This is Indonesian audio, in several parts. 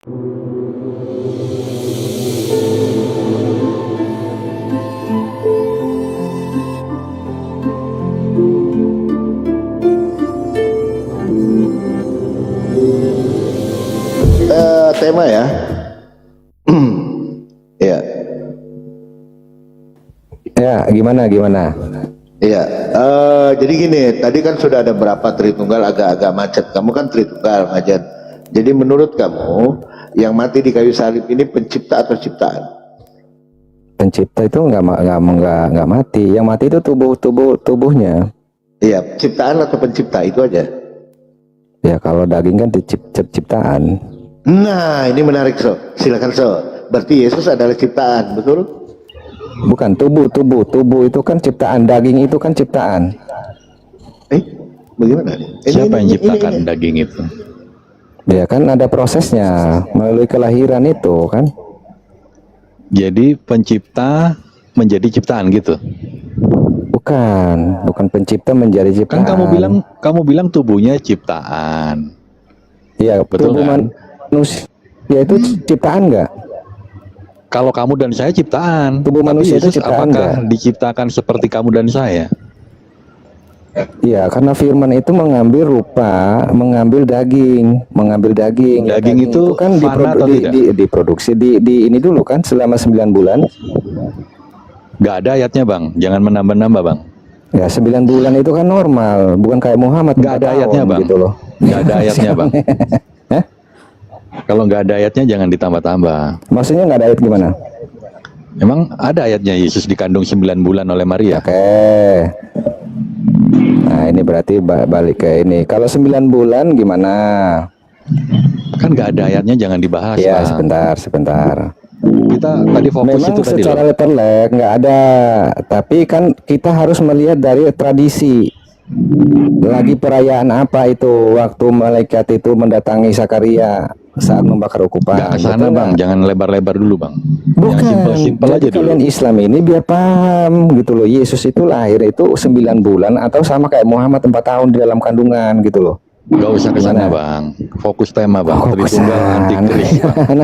Tema ya. Ya. Ya, gimana? Iya. Jadi gini, tadi kan sudah ada berapa Tritunggal agak-agak macet. Kamu kan Tritunggal macet. Jadi menurut kamu yang mati di kayu salib ini pencipta atau ciptaan? Pencipta itu nggak mati. Yang mati itu tubuhnya. Iya, ciptaan atau pencipta itu aja. Ya kalau daging kan ciptaan. Nah, ini menarik so. Silakan so. Berarti Yesus adalah ciptaan, betul? Bukan tubuh itu kan ciptaan, daging itu kan ciptaan. Bagaimana nih? Siapa yang ciptakan daging itu? Ya kan ada prosesnya melalui kelahiran itu kan. Jadi pencipta menjadi ciptaan gitu. Bukan pencipta menjadi ciptaan. Kan kamu bilang tubuhnya ciptaan. Iya, betul tubuh kan? Manusia itu ciptaan nggak? Kalau kamu dan saya ciptaan, tubuh manusia Yesus itu ciptaan apakah nggak? diciptakan seperti kamu dan saya? Iya, karena firman itu mengambil daging. Daging itu kan fana atau tidak? diproduksi di ini dulu kan selama 9 bulan. Nggak ada ayatnya bang, jangan menambah-nambah bang. Ya 9 bulan itu kan normal, bukan kayak Muhammad. Nggak ada ayatnya bang, gitu loh. Nggak ada ayatnya bang. Kalau nggak ada ayatnya jangan ditambah-tambah. Maksudnya nggak ada ayat gimana? Emang ada ayatnya Yesus dikandung 9 bulan oleh Maria? Oke. Nah ini berarti balik ke ini. Kalau 9 bulan gimana? Kan nggak ada ayatnya, jangan dibahas. Ya bang. sebentar. Kita tadi fokus memang itu tadi secara loh. letterlek nggak ada, tapi kan kita harus melihat dari tradisi. Lagi perayaan apa itu waktu malaikat itu mendatangi Zakaria saat membakar ukupan? Nggak kesana bang, jangan lebar-lebar dulu bang. Bukan, yang simpel aja dulu. Kalian Islam ini biar paham gitu loh. Yesus itu lahir itu 9 bulan atau sama kayak Muhammad 4 tahun di dalam kandungan gitu loh. Gak usah kesana bang, fokus tema bang. Tritunggal antikris bang.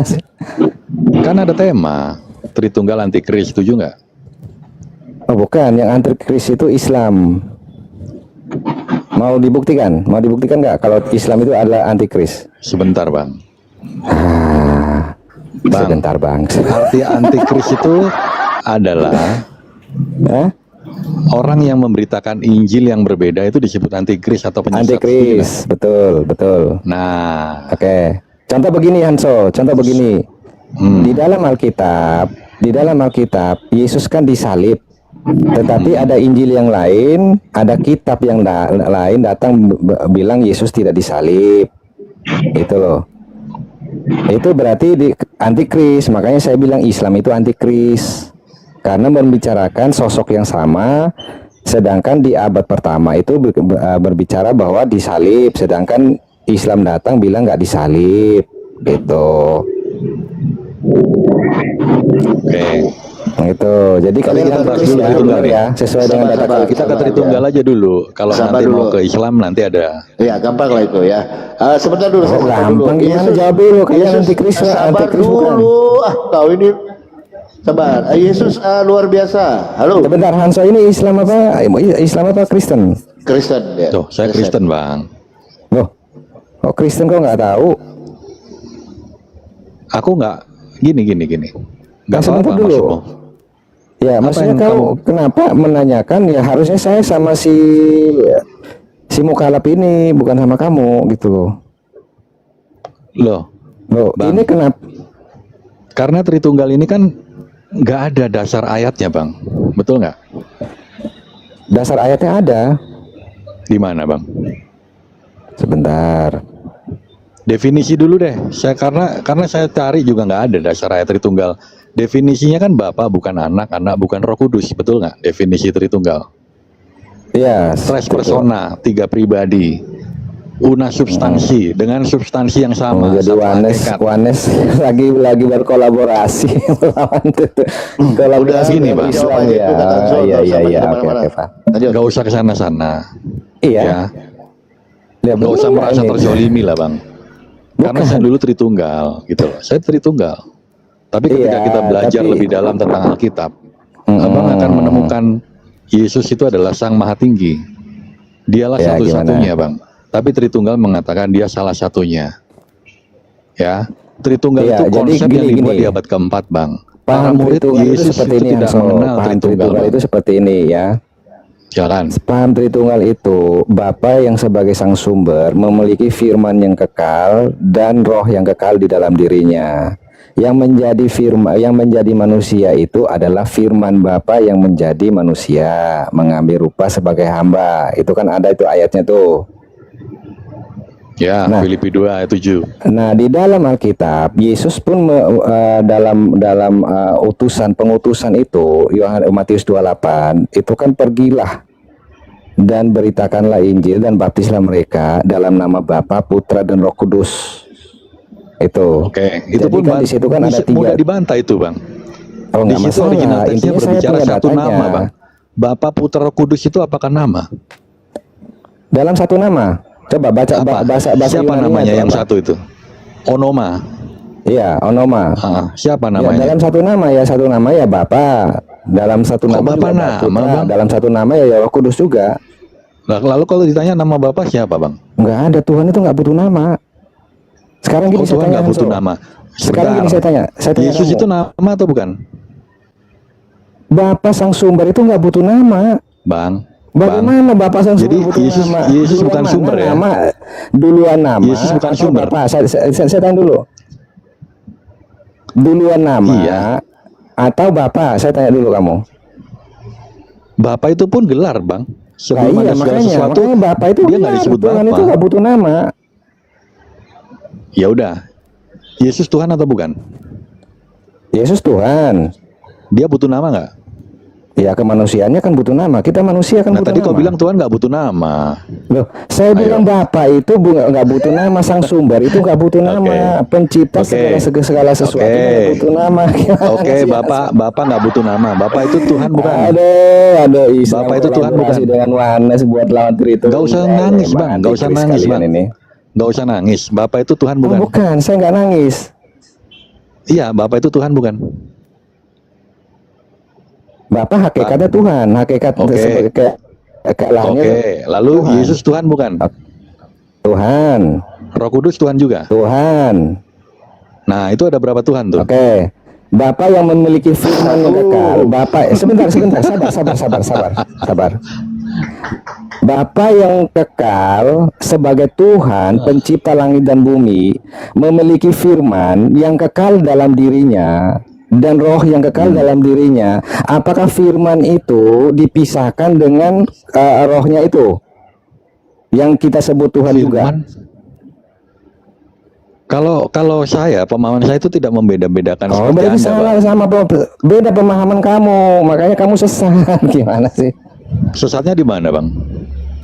Kan ada tema Tritunggal antikris, setuju nggak? Oh bukan, yang antikris itu Islam. Mau dibuktikan nggak kalau Islam itu adalah antikris? Sebentar bang. Bang, sebentar bang. Arti antikris itu adalah orang yang memberitakan Injil yang berbeda, itu disebut antikris atau penyesat. Antikris, betul. Nah, oke. Contoh begini Hanso, begini. Di dalam Alkitab, Yesus kan disalib. Tetapi ada Injil yang lain, ada kitab yang lain datang bilang Yesus tidak disalib. Itu loh. Itu berarti antikris. Makanya saya bilang Islam itu antikris. Karena membicarakan sosok yang sama, sedangkan di abad pertama itu berbicara bahwa disalib, sedangkan Islam datang bilang nggak disalib. Gitu. oke. Gitu. Jadi kalau kita bahas dulu Tritunggal ya, sesuai dengan data kita ke Tritunggal aja dulu. Kalau nanti dulu. mau ke Islam nanti ada. Ya gampang lah itu ya. Sebentar dulu. Gampang gimana jawab dulu? Kalian antikris sabar dulu. Tahu ini. Sabar. Yesus luar biasa. Halo. Sebentar Hanso, ini Islam apa? Kristen? Kristen ya. Tuh, saya Kristen bang. Loh, kok Kristen kok nggak tahu? Aku nggak gini. Nggak sebentar apa-apa dulu. maksudmu. Ya, maksudnya kamu kenapa menanyakan? Ya harusnya saya sama si mukalaf ini, bukan sama kamu gitu loh. Loh, Bang. Ini kenapa? Karena Tritunggal ini kan nggak ada dasar ayatnya bang, betul nggak? Dasar ayatnya ada. Di mana bang? Sebentar. Definisi dulu deh. Karena saya cari juga nggak ada dasar ayat Tritunggal. Definisinya kan Bapa bukan anak, anak bukan Roh Kudus, betul nggak? Definisi Tritunggal. Iya. Tres persona, 3 pribadi, una substansi dengan substansi yang sama. Jadi Wanes lagi berkolaborasi melawan kolaborasi gini, Bang. Islam ya. Iya. Oke, Pak. Gak usah kesana-sana. Iya. Ya. Gak usah merasa terzolimi lah bang. Karena saya dulu Tritunggal, gitu loh. Saya Tritunggal. Tapi ketika Iya, kita belajar tapi- lebih dalam tentang Alkitab, Abang akan menemukan Yesus itu adalah Sang Maha Tinggi. Dialah Ya, satu-satunya, Bang. Tapi Tritunggal mengatakan dia salah satunya. Ya, Tritunggal Iya, itu jadi konsep yang gini, dibuat gini. di abad keempat, Bang. Paham Para murid Tritunggal itu Yesus seperti itu ini, tidak Hanso. mengenal Paham Tritunggal, Tritunggal Bang. itu seperti ini ya. Silakan. Paham Tritunggal itu Bapa yang sebagai sang sumber memiliki firman yang kekal dan roh yang kekal di dalam dirinya. Yang menjadi firman, yang menjadi manusia itu adalah firman Bapa yang menjadi manusia, mengambil rupa sebagai hamba. Itu kan ada itu ayatnya tuh. Ya, Nah. Filipi 2 ayat 7. Nah, di dalam Alkitab, Yesus pun dalam pengutusan itu, Matius 28, itu kan pergilah dan beritakanlah Injil dan baptislah mereka dalam nama Bapa, Putra dan Roh Kudus. Itu. Oke, itu Jadi pun kan di situ kan ada mudah tiga. dibantah itu, Bang. Oh, Di nggak situ masalah. original teksnya Intinya saya berbicara punya satu datanya. nama, Bang. Bapa, Putra, Roh Kudus itu apakah nama? Dalam satu nama. Coba baca Apa? bahasa Siapa Yunani-nya namanya itu yang apa? satu itu? Onoma. Iya, Onoma. Siapa Ya, namanya? dalam satu nama ya Bapa. Dalam satu Kok nama Bapa juga nama, Putra. Bang? Dalam satu nama ya Roh Kudus juga. Lalu kalau ditanya nama Bapak siapa, Bang? Nggak ada, Tuhan itu nggak butuh nama. Sekarang gini Oh, saya Tuhan tanya, nggak butuh Hanso. nama. Sekarang Sebentar. gini saya tanya Yesus kamu. itu nama atau bukan? Bapa sang sumber itu nggak butuh nama. Bang. Bagaimana Bapak sang Jadi sumber butuh Yesus- nama? Yesus Duluan bukan mana sumber ya? Nama, duluan nama. Yesus bukan atau sumber. Bapak? Saya tanya dulu. Duluan nama Iya. atau Bapak? Saya tanya dulu kamu. Bapak itu pun gelar, Bang. Nah, Sebelum iya, ada segala makanya sesuatu, Bapak itu dia nggak benar. disebut Tuhan itu Bapa. nggak butuh nama. Ya udah. Yesus Tuhan atau bukan? Yesus Tuhan. Dia butuh nama nggak? Ya kemanusiaannya kan butuh nama. Kita manusia kan Nah, butuh tadi nama. kau bilang Tuhan nggak butuh nama. Loh, saya bilang Bapak itu nggak butuh nama, sang sumber itu nggak butuh nama, pencipta Oke. segala sesuatu Oke. nggak butuh nama. Gimana Oke, sih? Bapak nggak butuh nama. Bapak itu Tuhan bukan? Aduh, Islam Bapak itu Tuhan kolaborasi bukan? dengan Wanes buat lawan itu. Nggak usah nangis, Bang. Nggak usah nangis, Bang. Ini. Nggak usah nangis. Bapak itu Tuhan Oh, bukan? bukan, saya nggak nangis. Iya, Bapak itu Tuhan bukan? Bapak hakikatnya Tuhan, hakikat Oke. sebagai lahirnya Oke, lalu Tuhan. Yesus Tuhan bukan? Tuhan, Roh Kudus Tuhan juga? Tuhan. Nah, itu ada berapa Tuhan tuh? Oke. Bapak yang memiliki firman yang kekal. Bapak, sebentar, sabar. Bapak yang kekal sebagai Tuhan, pencipta langit dan bumi, memiliki firman yang kekal dalam dirinya dan roh yang kekal dalam dirinya. Apakah firman itu dipisahkan dengan rohnya itu? Yang kita sebut Tuhan juga. Firman. Kalau saya, pemahaman saya itu tidak membeda-bedakan Oh, seperti berarti Anda, salah Bang. sama beda pemahaman kamu, makanya kamu sesat. Gimana sih? Sesatnya di mana, Bang?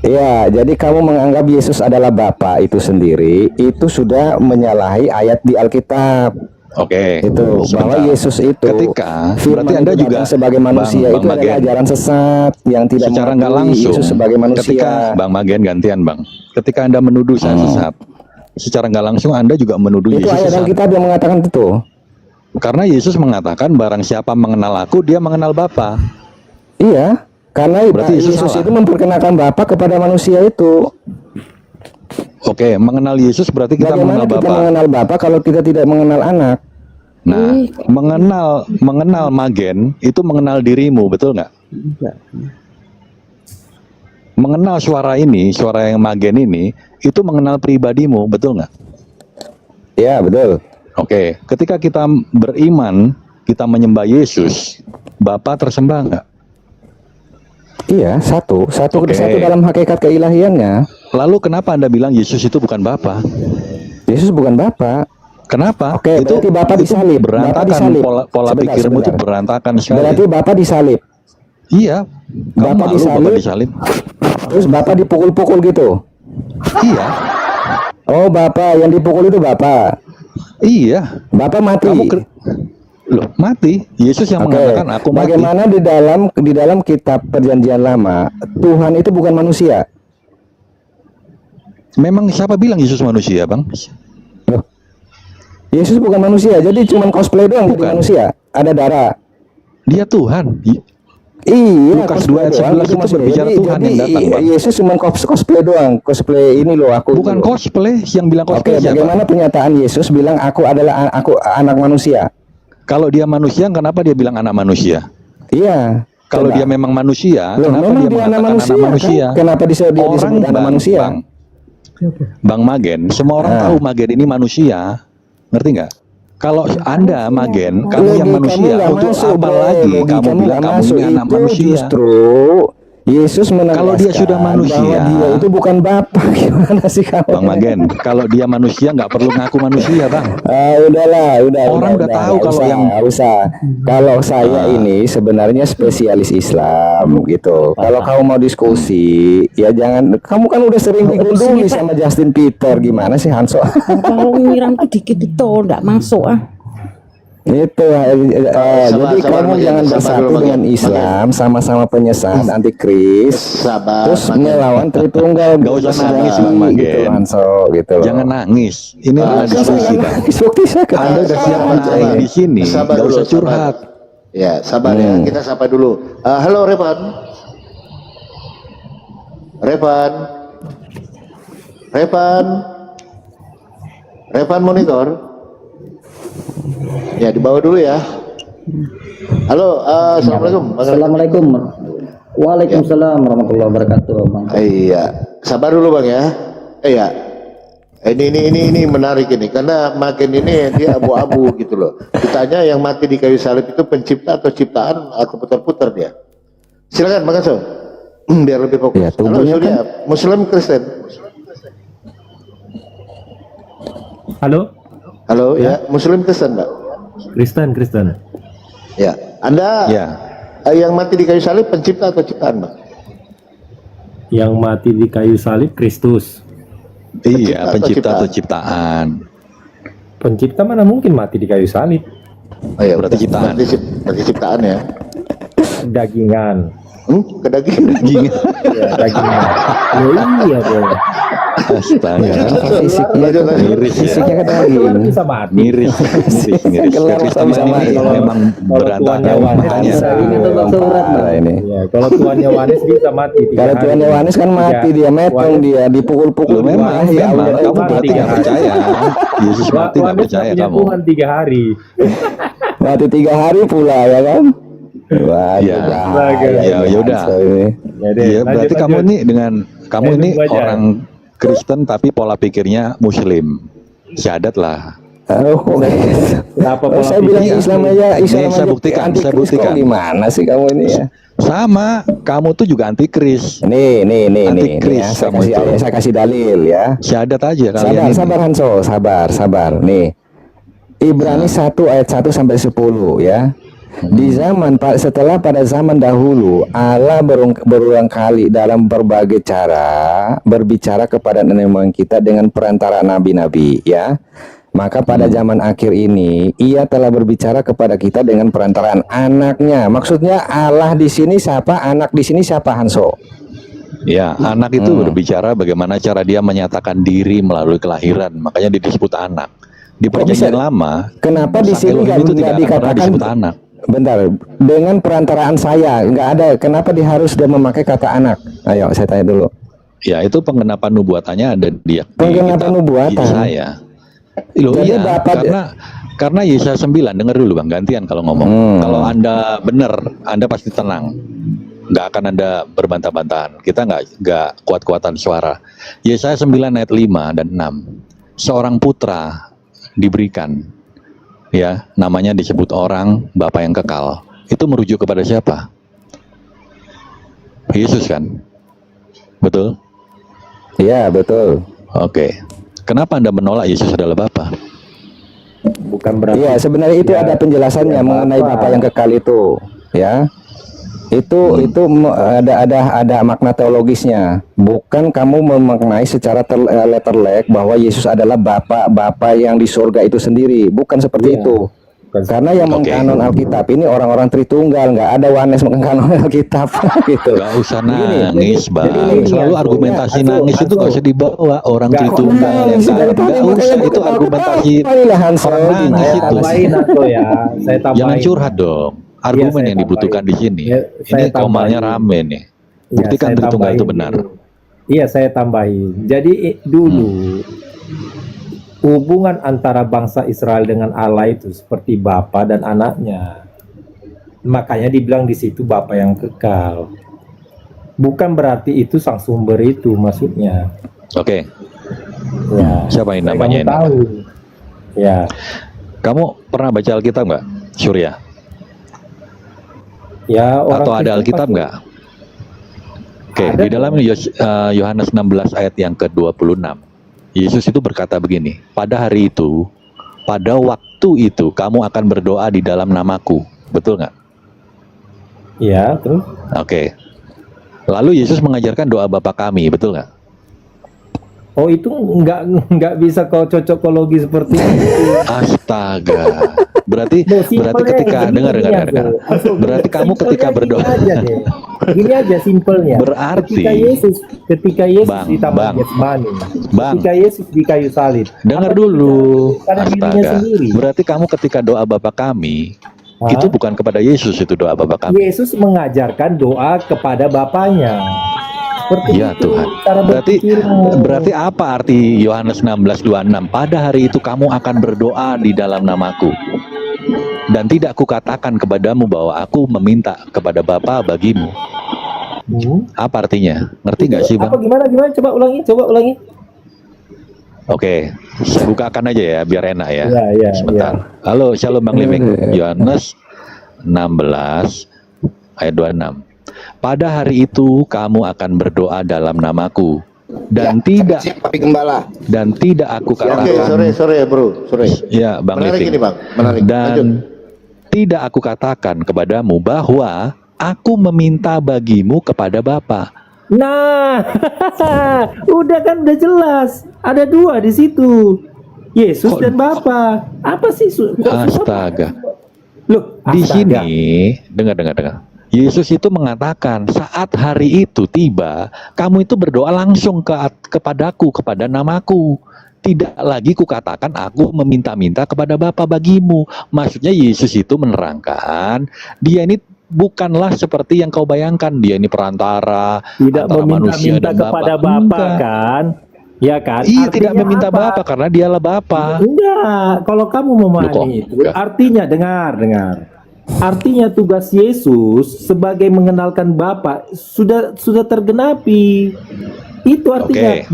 Ya, jadi kamu menganggap Yesus adalah Bapa itu sendiri, itu sudah menyalahi ayat di Alkitab. Oke. Itu bahwa sebentar. Yesus itu Ketika firman berarti Anda itu juga datang sebagai manusia Bang itu adalah Magen, ajaran sesat yang tidak secara nggak mengakui langsung Yesus sebagai manusia. ketika Bang Magen gantian, Bang. Ketika Anda menuduh saya sesat, secara nggak langsung Anda juga menuduh Itu Yesus ayat sesat. Alkitab yang mengatakan itu. Karena Yesus mengatakan barang siapa mengenal aku, dia mengenal Bapa. Iya, karena Berarti Yesus Yesus salah. itu memperkenalkan Bapa kepada manusia itu. Oke, mengenal Yesus berarti kita Bagaimana mengenal kita Bapa. mengenal Bapa kalau kita tidak mengenal anak? Nah, mengenal Magen itu mengenal dirimu, betul nggak? Mengenal suara ini, suara yang Magen ini, itu mengenal pribadimu, betul nggak? Ya, betul. Oke, ketika kita beriman, kita menyembah Yesus, Bapa tersembah nggak? Iya, satu Oke. dalam hakikat keilahiannya. Lalu kenapa Anda bilang Yesus itu bukan Bapa? Yesus bukan Bapa. Kenapa? Oke, berarti Bapa disalib. Bapa Berantakan, disalib. pola Sebentar, pikirmu itu sebentar. berantakan sekali. Berarti Bapa disalib. Iya, kamu Bapa malu Bapa disalib. disalib. Terus Bapa dipukul-pukul gitu. Iya, Oh, Bapa yang dipukul itu Bapa. iya. Bapa mati. Loh, mati. Yesus yang Oke. mengatakan aku mati. Bagaimana di dalam kitab Perjanjian Lama, Tuhan itu bukan manusia. Memang siapa bilang Yesus manusia, Bang? Loh, Yesus bukan manusia, jadi cuma cosplay doang jadi Bukan. manusia. Ada darah. Dia Tuhan. Iya, Lukas cosplay 2 ayat doang, 11 itu maksudnya. berbicara Tuhan yang datang, Bang. Yesus cuma cosplay doang. Cosplay ini loh aku. Bukan ini loh. cosplay, yang bilang Oke, cosplay siapa? bagaimana pernyataan Yesus bilang aku adalah aku anak manusia? Kalau dia manusia, kenapa dia bilang anak manusia? Iya. Kalau Coba. dia memang manusia, Loh, kenapa memang dia dia anak mengatakan anak manusia? Kan? Kenapa dia disebut anak manusia? Bang Magen, semua orang Ah. tahu Magen ini manusia, ngerti nggak? Kalau Anda Magen, kamu yang Logikamu manusia, nggak untuk masuk, apa bro. lagi kamu Logikamu bilang nggak kamu masuk. ini anak Itu manusia? Justru Yesus menegaskan Kalau dia sudah manusia, bahwa dia itu bukan Bapa. Gimana sih kamu? Bang Magen, kalau dia manusia nggak perlu ngaku manusia, Bang. Udahlah, Orang udah tahu nggak kalau usah, yang- nggak usah. Kalau saya ini sebenarnya spesialis Islam gitu. Kalau kamu mau diskusi, ya jangan. Kamu kan udah sering digunduli sama Justin Peter, gimana sih Hanso? Kalau nyiramku dikit itu nggak masuk Itu jadi sabar, kamu Bang, jangan sabar bersatu dulu, Bang. dengan Islam, sama-sama penyesat anti Kris, Sabar. terus Magen. melawan Tritunggal. Nggak usah nangis, Bang gitu, Magen. Hanso, gitu loh. Jangan nangis. Ini adalah diskusi, Bang. Bukti saya kan. Anda udah siap menangis di sini, Sabar nggak dulu, usah curhat. sabar. Ya, sabar ya. Kita sapa dulu. Halo Revan. Revan. Revan. Revan monitor. Ya, dibawa dulu ya. Halo, assalamualaikum. Assalamualaikum. Waalaikumsalam warahmatullahi wabarakatuh, Bang. Iya, sabar dulu Bang ya. Iya. Ini menarik ini karena makin ini dia abu-abu gitu loh. Ditanya yang mati di kayu salib itu pencipta atau ciptaan atau putar-putar dia. Silakan Bang Aso. Biar lebih fokus. Ya, Halo tubuhnya Surya, Muslim Kristen. Halo, Halo ya, Muslim Kristen Mbak. Kristen. Ya, Anda Ya, yang mati di kayu salib pencipta atau ciptaan Mbak? Yang mati di kayu salib Kristus. iya, Pencipta atau pencipta atau ciptaan? ciptaan. Pencipta mana mungkin mati di kayu salib? Oh ya, Berarti ciptaan. Berarti ciptaan ya. Dagingan. Kedaging. Ya, dagingan. Oh iya, Bro. Astaga, Fisiknya Lanjut, lanjut. miris ya. Fisiknya Kan daging. bisa mati. Miris. Kelar Kekristenan sama ini sama. memang Kalau berantakan tuannya Yohanes makanya. bisa. Ini tuh Bang Surat, Bang. Parah ini. Ya, kalau Tuhan Yohanes bisa mati. 3 Kalau hari. Tuhan Yohanes kan mati dia, metong dia, dipukul-pukul. Loh, memang, Ya memang. Allah, Kamu Tuhan berarti 3 nggak hari. percaya. Yesus mati nggak Yohanes percaya punya kamu. Tuhan 3 hari. mati 3 hari pula ya kan? Wah, Ya. Ya, ya udah. Ya deh, Iya, berarti lanjut, kamu lanjut. ini dengan kamu Ya, ini tunggu aja. orang Kristen tapi pola pikirnya Muslim. Syahadat lah. Oh, kok Kenapa Oh, pola saya bilang pikir? Islam aja, Islam Nih, saya aja buktikan, anti saya Kris, kok buktikan. gimana sih kamu ini ya? Sama, kamu tuh juga antikris. Nih, Antikris ya, saya kamu kasih, itu. saya kasih dalil ya. Syahadat aja kalian Sabar, ini. sabar Hanso, sabar. Nih, Ibrani 1 ayat 1 sampai 10 ya. Di zaman setelah pada zaman dahulu Allah berulang kali dalam berbagai cara berbicara kepada nenek moyang kita dengan perantara nabi-nabi ya. Maka pada zaman akhir ini Ia telah berbicara kepada kita dengan perantaraan anaknya. Maksudnya Allah di sini siapa? Anak di sini siapa Hanso? Ya, anak itu berbicara bagaimana cara dia menyatakan diri melalui kelahiran. Makanya dia disebut anak. Di perjanjian bisa? lama, Kenapa di Sang sini Elohim itu tidak akan pernah dikatakan disebut anak. Bentar, dengan perantaraan saya nggak ada. Kenapa dia harus dia memakai kata anak? Ayo, saya tanya dulu. Ya, itu penggenapan nubuatannya ada di Penggenapan kitab nubuatan? Yesaya. Loh, Jadi iya, Bapak- karena Yesaya 9, dengar dulu Bang, gantian kalau ngomong. Kalau Anda benar, Anda pasti tenang. Nggak akan Anda berbantah-bantahan. Kita nggak kuat-kuatan suara. Yesaya 9 ayat 5 dan 6. Seorang putra diberikan, ya, namanya disebut orang Bapa yang kekal. Itu merujuk kepada siapa? Yesus kan? Betul? Iya, betul. Oke. Kenapa Anda menolak Yesus adalah Bapa? Bukan berarti. Iya, sebenarnya itu ada penjelasannya mengenai Bapa yang kekal itu, ya. Itu ada makna teologisnya. Bukan kamu memaknai secara letterlek bahwa Yesus adalah Bapa yang di surga itu sendiri. Bukan seperti Iya. itu. Karena yang Oke. mengkanon Alkitab ini orang-orang Tritunggal, nggak ada Wanes mengkanon Alkitab gitu. Gak usah Begini, nangis, Bang. jadi Selalu Anso, argumentasi Anso, nangis itu Anso. gak usah dibawa orang Nggak, Tritunggal. nangis dari tadi, Gak makanya usah, gua itu ketawa. argumentasi Apalah, Hanso, orang nangis gimana? Saya itu. tambahin Anto ya. Saya tambahin. Jangan curhat dong. Argumen saya yang dibutuhkan di tambahin. sini. Ya, saya Ini komalnya tambahin. rame nih. Iya, Buktikan saya Tritunggal tambahin itu benar. dulu. Iya, saya tambahin. Jadi dulu hubungan antara bangsa Israel dengan Allah itu seperti bapa dan anaknya. Makanya dibilang di situ bapa yang kekal. Bukan berarti itu sang sumber itu maksudnya. Oke, Ya. siapa yang Supaya namanya kamu ini? tahu. Ya. Kamu pernah baca Alkitab nggak, Surya? Ya, orang Atau ada Kristen Alkitab pasti- nggak? Oke, Ada di dalam Yohanes 16 ayat yang ke-26, Yesus itu berkata begini, pada hari itu, pada waktu itu, kamu akan berdoa di dalam namaku. Betul nggak? Ya, terus Oke. Lalu Yesus mengajarkan doa Bapa kami, betul nggak? oh itu nggak bisa kau cocokologi seperti itu. Astaga. Berarti Loh, simpelnya ketika gini, dengar. Anso. Berarti kamu Simpelnya ketika gini berdoa. aja deh. Gini aja simpelnya. Berarti- ketika Yesus Bang, di Taman Bang. Getsemani, Bang. ketika Yesus di kayu salib, Dengar apa dulu. pada dirinya Astaga. sendiri. Berarti kamu ketika doa Bapa kami, Hah? itu bukan kepada Yesus, itu doa Bapa kami. Yesus mengajarkan doa kepada Bapaknya. Seperti Ya itu Tuhan. cara berpikirmu. Berarti apa arti Yohanes 16:26? Pada hari itu kamu akan berdoa di dalam namaku. Dan tidak kukatakan kepadamu bahwa aku meminta kepada Bapa bagimu. Apa artinya? Ngerti nggak sih, Apa Bang? gimana? Coba ulangi. Oke, saya bukakan aja ya biar enak ya. Ya. Sebentar. Halo, Shalom Bang Liming. Yohanes 16 ayat 26. Pada hari itu kamu akan berdoa dalam namaku dan tidak Siap, Papi Gembala. aku Oke, katakan sore bro, sore. ya Bang Menarik Living. ini bang, menarik. Dan Lanjut. tidak aku katakan kepadamu bahwa aku meminta bagimu kepada Bapa. Nah, udah jelas. Ada dua di situ. Yesus Kok- dan Bapa. Apa sih? Kok susah? Astaga. Loh, Di astaga. sini dengar. Yesus itu mengatakan saat hari itu tiba, kamu itu berdoa langsung kepadaku, kepada namaku. Tidak lagi kukatakan aku meminta-minta kepada Bapa bagimu. Maksudnya Yesus itu menerangkan dia ini bukanlah seperti yang kau bayangkan, dia ini perantara Tidak antara manusia meminta-minta dan kepada Bapa. Bapa Enggak. kan? Ya kan? Iya, Artinya tidak meminta apa? Bapa karena dialah Bapa. Enggak, kalau kamu Loh, kok memahami itu, enggak? artinya dengar. Artinya tugas Yesus sebagai mengenalkan Bapa sudah tergenapi. Itu artinya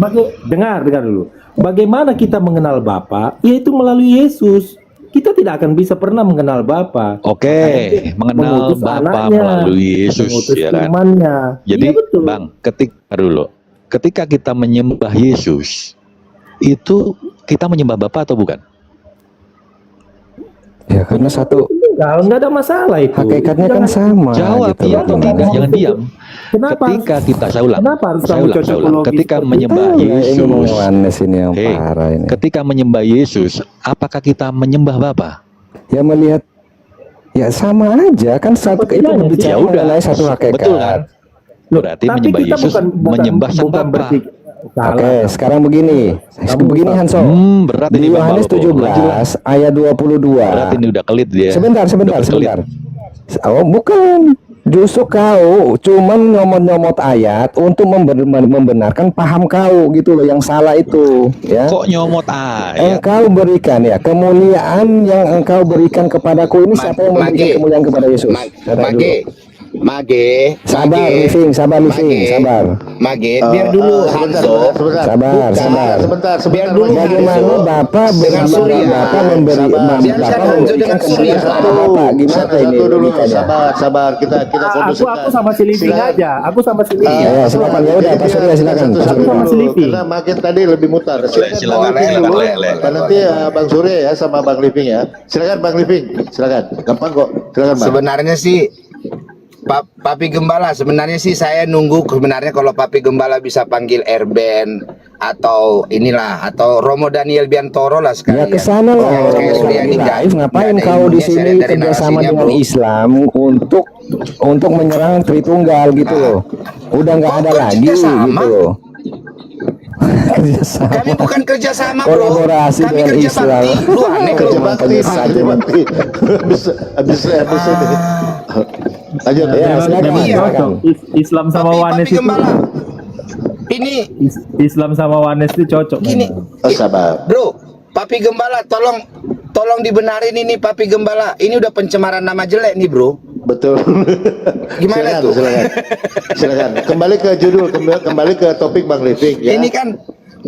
dengar dulu. Bagaimana kita mengenal Bapa? Yaitu melalui Yesus. Kita tidak akan bisa pernah mengenal Bapa. Oke, Makanya dia mengenal mengutus Bapa anaknya, melalui Yesus, mengutus ya kan? firman-Nya. Jadi, Iya, betul. Bang, ketika kita menyembah Yesus, itu kita menyembah Bapa atau bukan? Ya karena satu Enggak ada masalah itu. hakikatnya Itu kan jangan- sama. Jawab gitu iya loh. atau tidak, jangan diam. Kenapa? Ketika kita, saya ulang. Kenapa harus Saya kamu ulang. cocokologi Ketika seperti menyembah Tahu lah, ini Yesus, Yohanes ini yang hei, parah ini. ketika menyembah Yesus, apakah kita menyembah Bapa? Ya melihat ya sama aja kan satu itu Bedanya sih. berbicara Ya udah, mengenai satu hakikat. betul kan? Berarti Tapi menyembah kita Yesus menyembah sang bukan Bapa. berpikir- Salah. Oke, sekarang begini. Begini Hanso. Berat Di ini Bang Yohanes Palopo. 17 ayat 22. Berat ini udah kelit dia. Sebentar. Udah kelit. Oh, bukan. Justru kau cuman nyomot-nyomot ayat untuk membenarkan paham kau gitu loh yang salah itu, ya. Kok nyomot ayat? Engkau berikan ya kemuliaan yang engkau berikan kepadaku ini siapa yang memberikan Mage. kemuliaan kepada Yesus? Sabar dulu. Mage, Sabar, living, sabar. Mage, biar dulu Hanso. Sebentar. Biar dulu Bagaimana Hanso. Bapak Dengan Surya. Bapak memberi Biarkan Hanso memberikan dengan Surya. kepada Bapak gimana ini Satu dulu, logikanya? sabar. Kita Aku sama si Living aja. Aku sama si Living. Ya, silakan ya udah Pak Surya silakan. Pak Satu-satu Surya. Sama si dulu, Living. karena makin tadi lebih mutar. Silakan, Bang Living dulu. silakan. Nanti Bang Surya ya sama Bang Living ya. Silakan Bang Living, silakan. Gampang kok. Silakan Bang. Sebenarnya sih Papi Gembala, sebenarnya sih saya nunggu sebenarnya kalau Papi Gembala bisa panggil Erben atau inilah atau Romo Daniel Biantoro lah Ya sekalian. ke sana lah. Kayak Kalau Suryadi lagi nggak- live, ngapain nggak ada kau di ilmunya, sini saya lihat dari kerjasama narasinya, dengan bro. Islam untuk menyerang Tritunggal gitu loh. Udah nggak ada Bukan lagi kerjasama. gitu loh. Kerjasama. Kami bukan kerjasama, bro. Kolaborasi Kami dengan kerja Islam. bakti. Lu aneh Kerja lu. bakti, kerja bakti. Habis ini. Lanjut. Ya, silakan, Memang Iya. silakan. cocok. Islam sama Wanes Papi itu Gembala. Ini Islam sama Wanes itu cocok. gini, memang. Oh, sabar. bro. Papi Gembala, tolong dibenarin ini Papi Gembala. Ini udah pencemaran nama jelek nih, bro. Betul. Gimana Silakan, tuh? Silakan. Kembali ke judul, kembali ke topik Bang Living ya. Ini kan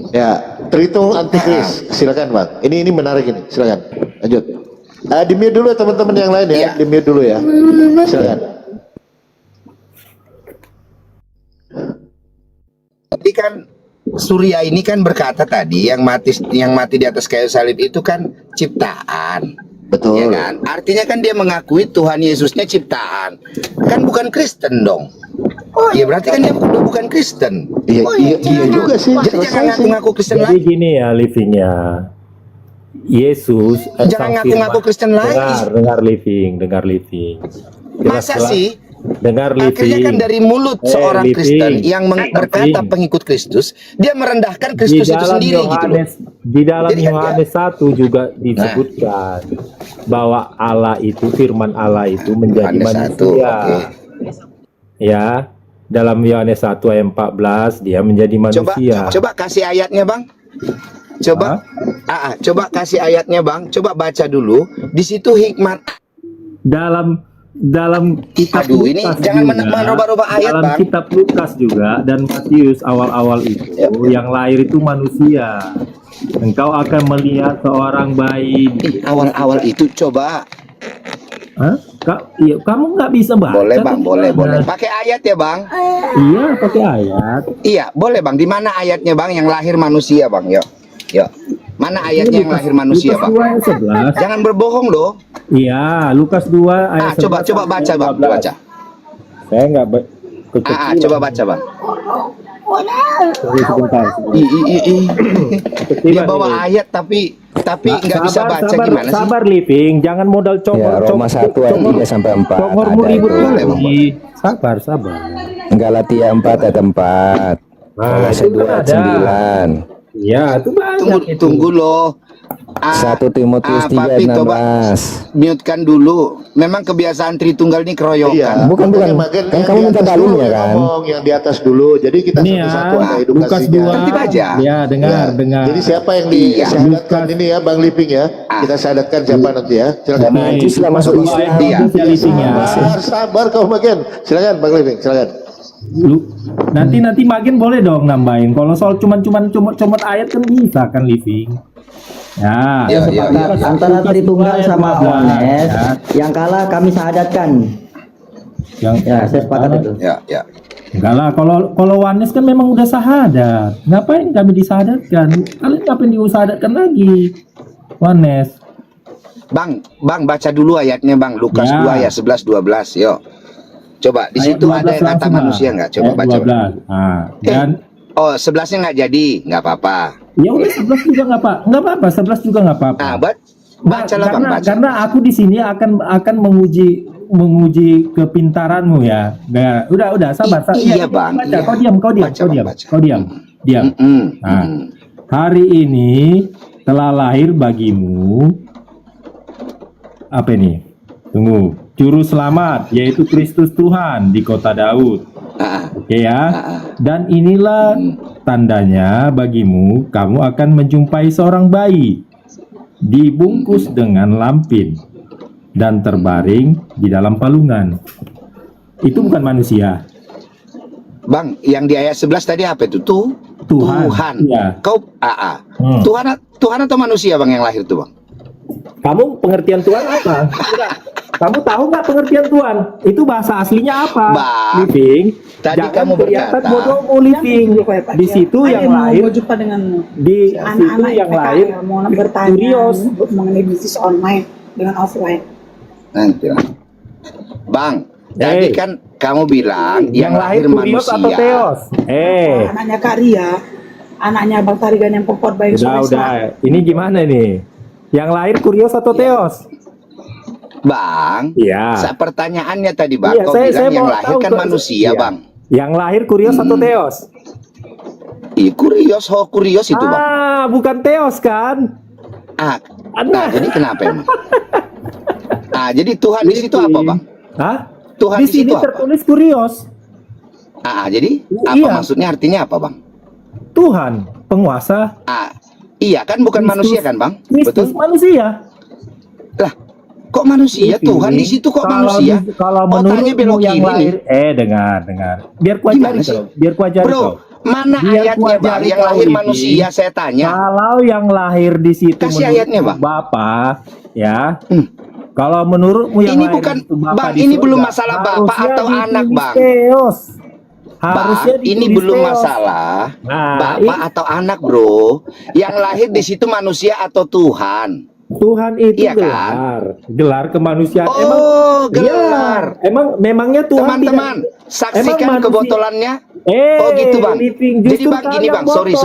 Ya, Tritung Antikris. Silakan Bang. Ini menarik ini. Silakan. Lanjut. Di mute dulu teman-teman yang lain ya. Iya. Di mute dulu ya. Silakan. tadi kan Surya ini kan berkata tadi yang mati di atas kayu salib itu kan ciptaan. Betul. Ya kan? Artinya kan dia mengakui Tuhan Yesusnya ciptaan. Kan bukan Kristen dong. Oh, ya berarti kan dia udah bukan Kristen. Iya, iya juga sih. Jadi jangan Selesai sih. ngaku-ngaku Kristen Jadi lagi. gini ya living ya. Yesus Jangan sang ngaku-ngaku firman- Kristen lagi. dengar living. Masa Jelas-jelas- sih? Dengar living. Akhirnya kan dari mulut seorang living. Kristen yang berkata Living. pengikut Kristus, dia merendahkan di Kristus itu dalam sendiri gitu loh. Yohanes, di dalam Jadi kan Yohanes 1 juga disebutkan bahwa Allah itu firman Allah itu menjadi Yohanes 1, manusia. oke. Ya, dalam Yohanes 1 ayat 14 dia menjadi manusia. Coba kasih ayatnya, Bang. Coba kasih ayatnya, Bang. Coba baca dulu. Di situ hikmat. Dalam kitab Aduh, ini Lukas jangan juga, merubah-rubah ayat, dalam Bang. kitab Lukas juga dan Matius awal-awal itu yang lahir itu manusia. Engkau akan melihat seorang bayi. Awal-awal itu coba. Hah? Iya, kamu nggak bisa baca? Boleh, Bang. tuh Boleh. gimana? Pakai ayat ya, Bang. Iya, pakai ayat. Iya, boleh, Bang. Di mana ayatnya, Bang, yang lahir manusia, Bang? Yuk. Mana ayatnya yang lahir manusia, Lukas Bang? 2 ayat 11. Jangan berbohong loh. Iya, Lukas 2 ayat 11. Coba baca, Bang. 12. Baca. Saya nggak kekecilan. Coba baca, Bang. Sebentar. Dia bawa ayat tapi nggak bisa baca gimana sih? Sabar living, jangan modal Ya, congor. Roma 1 ayat 3 sampai 4. Congormu Ada ribut itu. Boleh, Bang. lagi. Sabar. Galatia 4 ayat 4. Kolose itu 2 kan ayat ada. 9. Ya, itu banyak itu. Tunggu loh. 1 Timotius 3 Papi, ayat coba 16. mute-kan dulu. Memang kebiasaan Tritunggal ini keroyokan. Iya. Bukan. Makin Kan yang kamu di minta atas dalilnya, dulu yang kan? ngomong, yang di atas dulu. Jadi kita Ini ya, satu-satu ada Lukas edukasinya. 2. Nanti baca. Ya, dengar. Jadi siapa yang Iya. disyahadatkan ini ya Bang Living ya? Kita syahadatkan siapa nanti ya? Silakan. Nah, itu sudah masuk Islam. Iya. Livingnya. Sabar kau Magen. Silakan Bang Living, silakan. Nanti Magen boleh dong nambahin. Kalau soal cuman ayat kan bisa kan living. Ya. Iya. Antara Tritunggal sama Wanes, yang kalah kami syahadatkan. Ya, saya sepakat itu. Ya. Enggak lah, kalau Wanes kan memang udah syahadat. Ngapain kami disahadatkan? Kalian ngapain diusahadatkan lagi? Wanes. Bang, baca dulu ayatnya, Bang. Lukas Ya. 2 ayat 11 12. Yuk. Coba di Ayat situ ada 12 yang kata langsung lah. manusia nggak? Coba Ayat baca. 12. Nah, dan 11-nya nggak jadi, nggak apa-apa. ya udah 11 juga nggak apa-apa. 11 juga nggak apa-apa. Nah, bacalah, Bang, baca. Karena aku di sini akan menguji kepintaranmu ya. Nah, udah sabar. Iya, Bang, Baca. iya. Kau diam. Baca, Bang, baca. Kau diam. Nah, hari ini telah lahir bagimu apa ini? Tunggu. Juru selamat yaitu Kristus Tuhan di kota Daud. Oke ya. Dan inilah tandanya bagimu, kamu akan menjumpai seorang bayi dibungkus dengan lampin dan terbaring di dalam palungan. Itu bukan manusia. Bang, yang di ayat 11 tadi apa itu? Tuhan. Iya. Kau Tuhan atau manusia, Bang, yang lahir itu, Bang? Kamu pengertian Tuhan apa? Kamu tahu nggak pengertian Tuhan? Itu bahasa aslinya apa? Bang, Living. tadi Jangan kamu kelihatan berkata- bodohmu living. Di situ yang lain. Jumpa dengan Di situ anak-anak yang PKL lain. mau bertanya Curios. mengenai bisnis online dengan offline. Nanti lah. Bang, tadi kan kamu bilang yang lahir Curios manusia. atau Theos? Anaknya Kak Ria anaknya Bang Tarigan yang perempuan baik Udah. Ini gimana nih? Yang lahir Kurios atau Theos? Bang, Iya. pertanyaannya tadi Bang, Iya, kau bilang yang mau lahir tahu kan manusia iya. Bang. Yang lahir Kurios atau Theos? Kurios itu Bang. Bukan Theos kan? Nah, jadi kenapa emang? Jadi Tuhan di situ apa Bang? Hah? Tuhan Di di situ sini apa? tertulis Kurios. Jadi apa Iya. maksudnya, artinya apa Bang? Tuhan, penguasa. Iya kan, bukan Kristus. manusia kan Bang? Kristus Betul? manusia. Lah, kok manusia? Ini, Tuhan di situ kok manusia? Kalau Otaknya belok menurutmu yang kiri lahir, nih. dengar. Biar ku Gimana ajari sih? kau. Biar ku ajari Bro, kau. mana Biar ayatnya ku Bang ajari yang kau lahir ini. manusia, saya tanya. Kalau yang lahir di situ Kasih menurut ayatnya, Bang. Bapak, ya. Kalau menurutmu yang Ini lahir bukan, itu Bapak Bang, di ini surga, belum masalah Bapak harusnya atau anak ditulis Bang. Theos. Bang, Harusnya ini ditulis belum Theos. masalah Nah, Bapak atau anak Bro. Yang lahir di situ manusia atau Tuhan? Tuhan itu Iya kan? gelar kemanusiaan. Oh, gelar. Iya. Memangnya Tuhan Teman-teman, tidak- saksikan emang manusia- kebotolannya. Oh Eh, gitu Bang. Living, Jadi justru Bang kau gini yang Bang, sorry botol.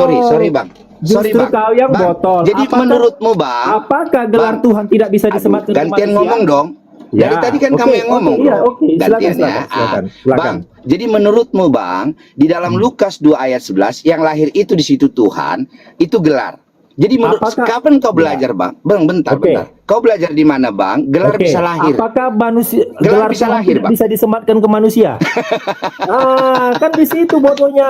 Bang. Sorry Justru Bang. kau yang Bang, botol. jadi menurutmu Bang, Apakah gelar Bang, Tuhan tidak bisa disematkan ke gantian manusia? ngomong dong. Ya, Dari tadi kan oke, kamu yang ngomong oke, bro. iya, oke. Gantian Silakan, ya. silakan. Bang, jadi menurutmu Bang, di dalam Lukas 2 ayat 11 yang lahir itu di situ Tuhan, itu gelar. Jadi menurut kapan kau belajar Bang? Bang, bentar. Kau belajar di mana Bang? Gelar Oke, bisa lahir. Apakah manusia Gelar bisa Tuhan lahir, tidak Bang? bisa disematkan ke manusia? Kan di situ bodohnya.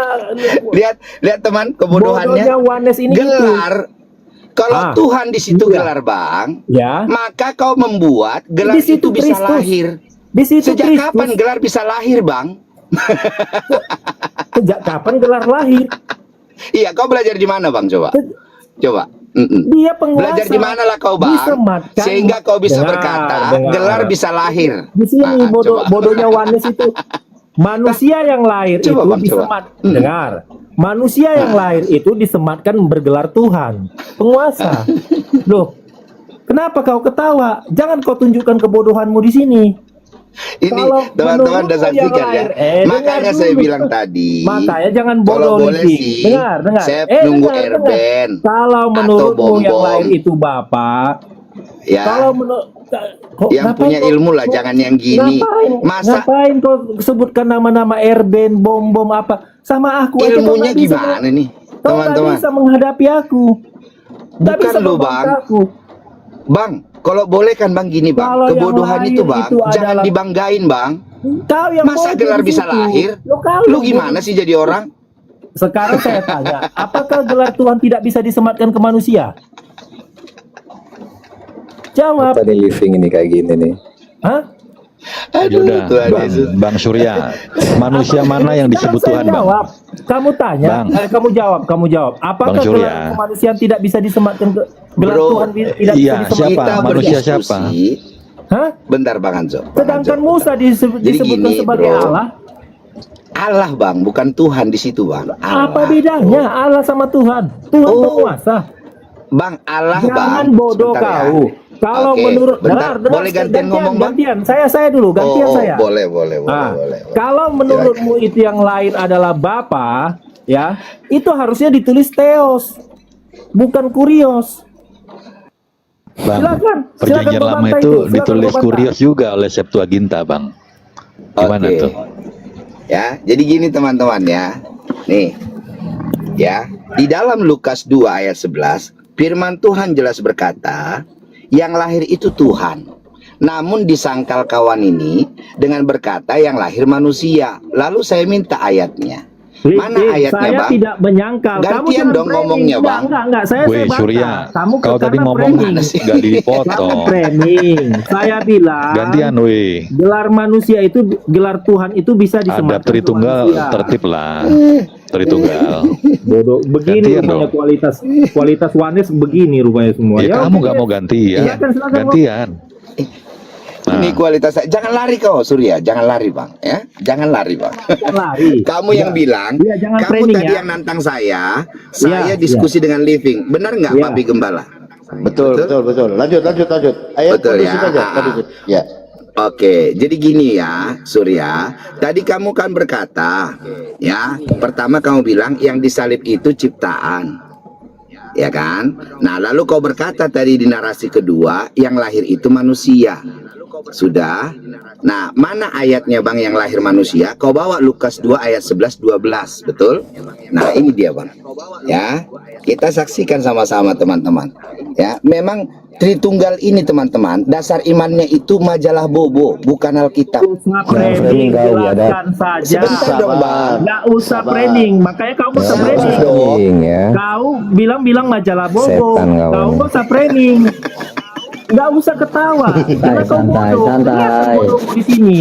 Lihat teman kebodohannya. Bodohnya Wanes ini gelar. Kalau Tuhan di situ gelar Bang, ya, maka kau membuat gelar di situ itu bisa Kristus. lahir. Di situ Sejak Kristus. kapan gelar bisa lahir Bang? Sejak kapan gelar lahir? Iya, kau belajar di mana Bang? Coba. Dia penguasa. Belajar di mana lah kau Bang? Disematkan. Sehingga kau bisa Dengar, berkata dengar. gelar bisa lahir. Di sini coba. bodohnya Wanes itu. Manusia yang lahir Coba, itu Bang, disemat. coba. Dengar. Manusia yang lahir itu disematkan bergelar Tuhan, penguasa. Loh, kenapa kau ketawa? Jangan kau tunjukkan kebodohanmu di sini. Ini Kalau teman-teman udah menurutmu saksikan yang ya. lahir, Makanya dengar saya dulu. bilang tadi. Makanya jangan Kalau bodoh boleh Living. sih, Dengar. saya nunggu dengar. Airben Kalau atau menurutmu yang Bom-Bom. lahir itu Bapak, Ya. kalau menurut Yang punya ilmu lah, jangan yang gini. Masa ngapain kau sebutkan nama-nama Airben, bom apa? Sama aku aja kau ilmunya nggak bisa gimana nih, Kau nggak teman-teman? bisa menghadapi aku. Nggak Bukan bisa loh, membantah Bang. aku. Bang, kalau boleh kan Bang gini Bang, Kalau yang kebodohan lahir itu Bang, itu jangan adalah- dibanggain Bang. Kau yang Masa bodoh gelar di bisa situ. lahir? Kau Lu yang gimana bodoh. sih jadi orang? Sekarang saya tanya, apakah gelar Tuhan tidak bisa disematkan ke manusia? Jawab. Apa nih Living ini kayak gini nih? Hah? Yaudah, Tuhan Bang, Yesus. Bang Surya, manusia mana yang disebut Sekarang Tuhan, saya Bang? jawab. Kamu tanya, Bang. kamu jawab. Apakah Bang Surya. gelar kemanusiaan tidak bisa disematkan ke gelar Bro, Tuhan tidak iya, bisa siapa? disematkan? Kita Manusia berdiskusi. siapa? Hah? Bentar Bang Hanzo. Bang Sedangkan Hanzo, Musa bentar. Jadi disebutkan gini, sebagai bro. Allah. Allah Bang, bukan Tuhan di situ Bang. Allah. Apa bedanya Allah sama Tuhan? Tuhan Oh, penguasa. Bang, Allah Bang. Jangan bodoh Sebentar ya. kau. Kalau Oke, menurut bentar. Boleh gantian ngomong, Bang? gantian. Saya dulu, gantian saya. Boleh. Nah, kalau menurutmu itu yang lain adalah Bapa, ya, itu harusnya ditulis Theos, bukan Kurios. Bang, Silakan perjanjian kau lama bantah itu silakan ditulis kau bantah. Kurios juga oleh Septuaginta, Bang. Gimana Oke. tuh? Ya, jadi gini teman-teman ya. Nih. Ya, di dalam Lukas 2 ayat 11, firman Tuhan jelas berkata, yang lahir itu Tuhan. Namun disangkal kawan ini dengan berkata yang lahir manusia. Lalu saya minta ayatnya. Mana ayatnya, saya Bang? tidak menyangkal. Gantian Kamu jangan dong framing. ngomongnya, Bang. Enggak. Saya Weh, bantah. Surya, Kamu kau tadi karena ngomong framing. nggak Kamu dipotong. framing. Saya bilang. Gantian, weh. Gelar manusia itu, gelar Tuhan itu bisa Ada disematkan ke Tritunggal, manusia. tertib lah. Tritunggal. Bodoh. Begini Gantian rupanya dong. kualitas Wanes begini rupanya semua. Ya, kamu nggak oke. mau gantian. Silakan, Gantian. Ini kualitas saya. Jangan lari kau, Surya. Jangan lari, Bang. Ya, jangan lari, Bang. Jangan lari. Kamu yang bilang, Iya, jangan kamu framing tadi ya. yang nantang saya Iya, diskusi dengan Living. Benar nggak, Iya. Papi Gembala? Betul. Lanjut. Ayat Betul, terusin ya. aja. Terusin. Ya. Oke, jadi gini ya, Surya. Tadi kamu kan berkata, ya, pertama kamu bilang yang disalib itu ciptaan, ya kan? Nah, lalu kau berkata tadi di narasi kedua, yang lahir itu manusia. Sudah. Nah, mana ayatnya Bang yang lahir manusia? Kau bawa Lukas 2 ayat 11-12, betul? Nah, ini dia Bang. Ya, kita saksikan sama-sama teman-teman. Ya, memang Tritunggal ini teman-teman, dasar imannya itu majalah bobo, bukan Alkitab. Usah framing, kau, ya, jelaskan saja. Sebentar dong Bang. Nggak usah framing, makanya kau nggak usah framing. Framing, ya. Kau bilang majalah bobo, Setan kau. kau nggak usah framing. Nggak usah ketawa, karena kau santai, bodoh. santai. Lihat kau bodoh di sini.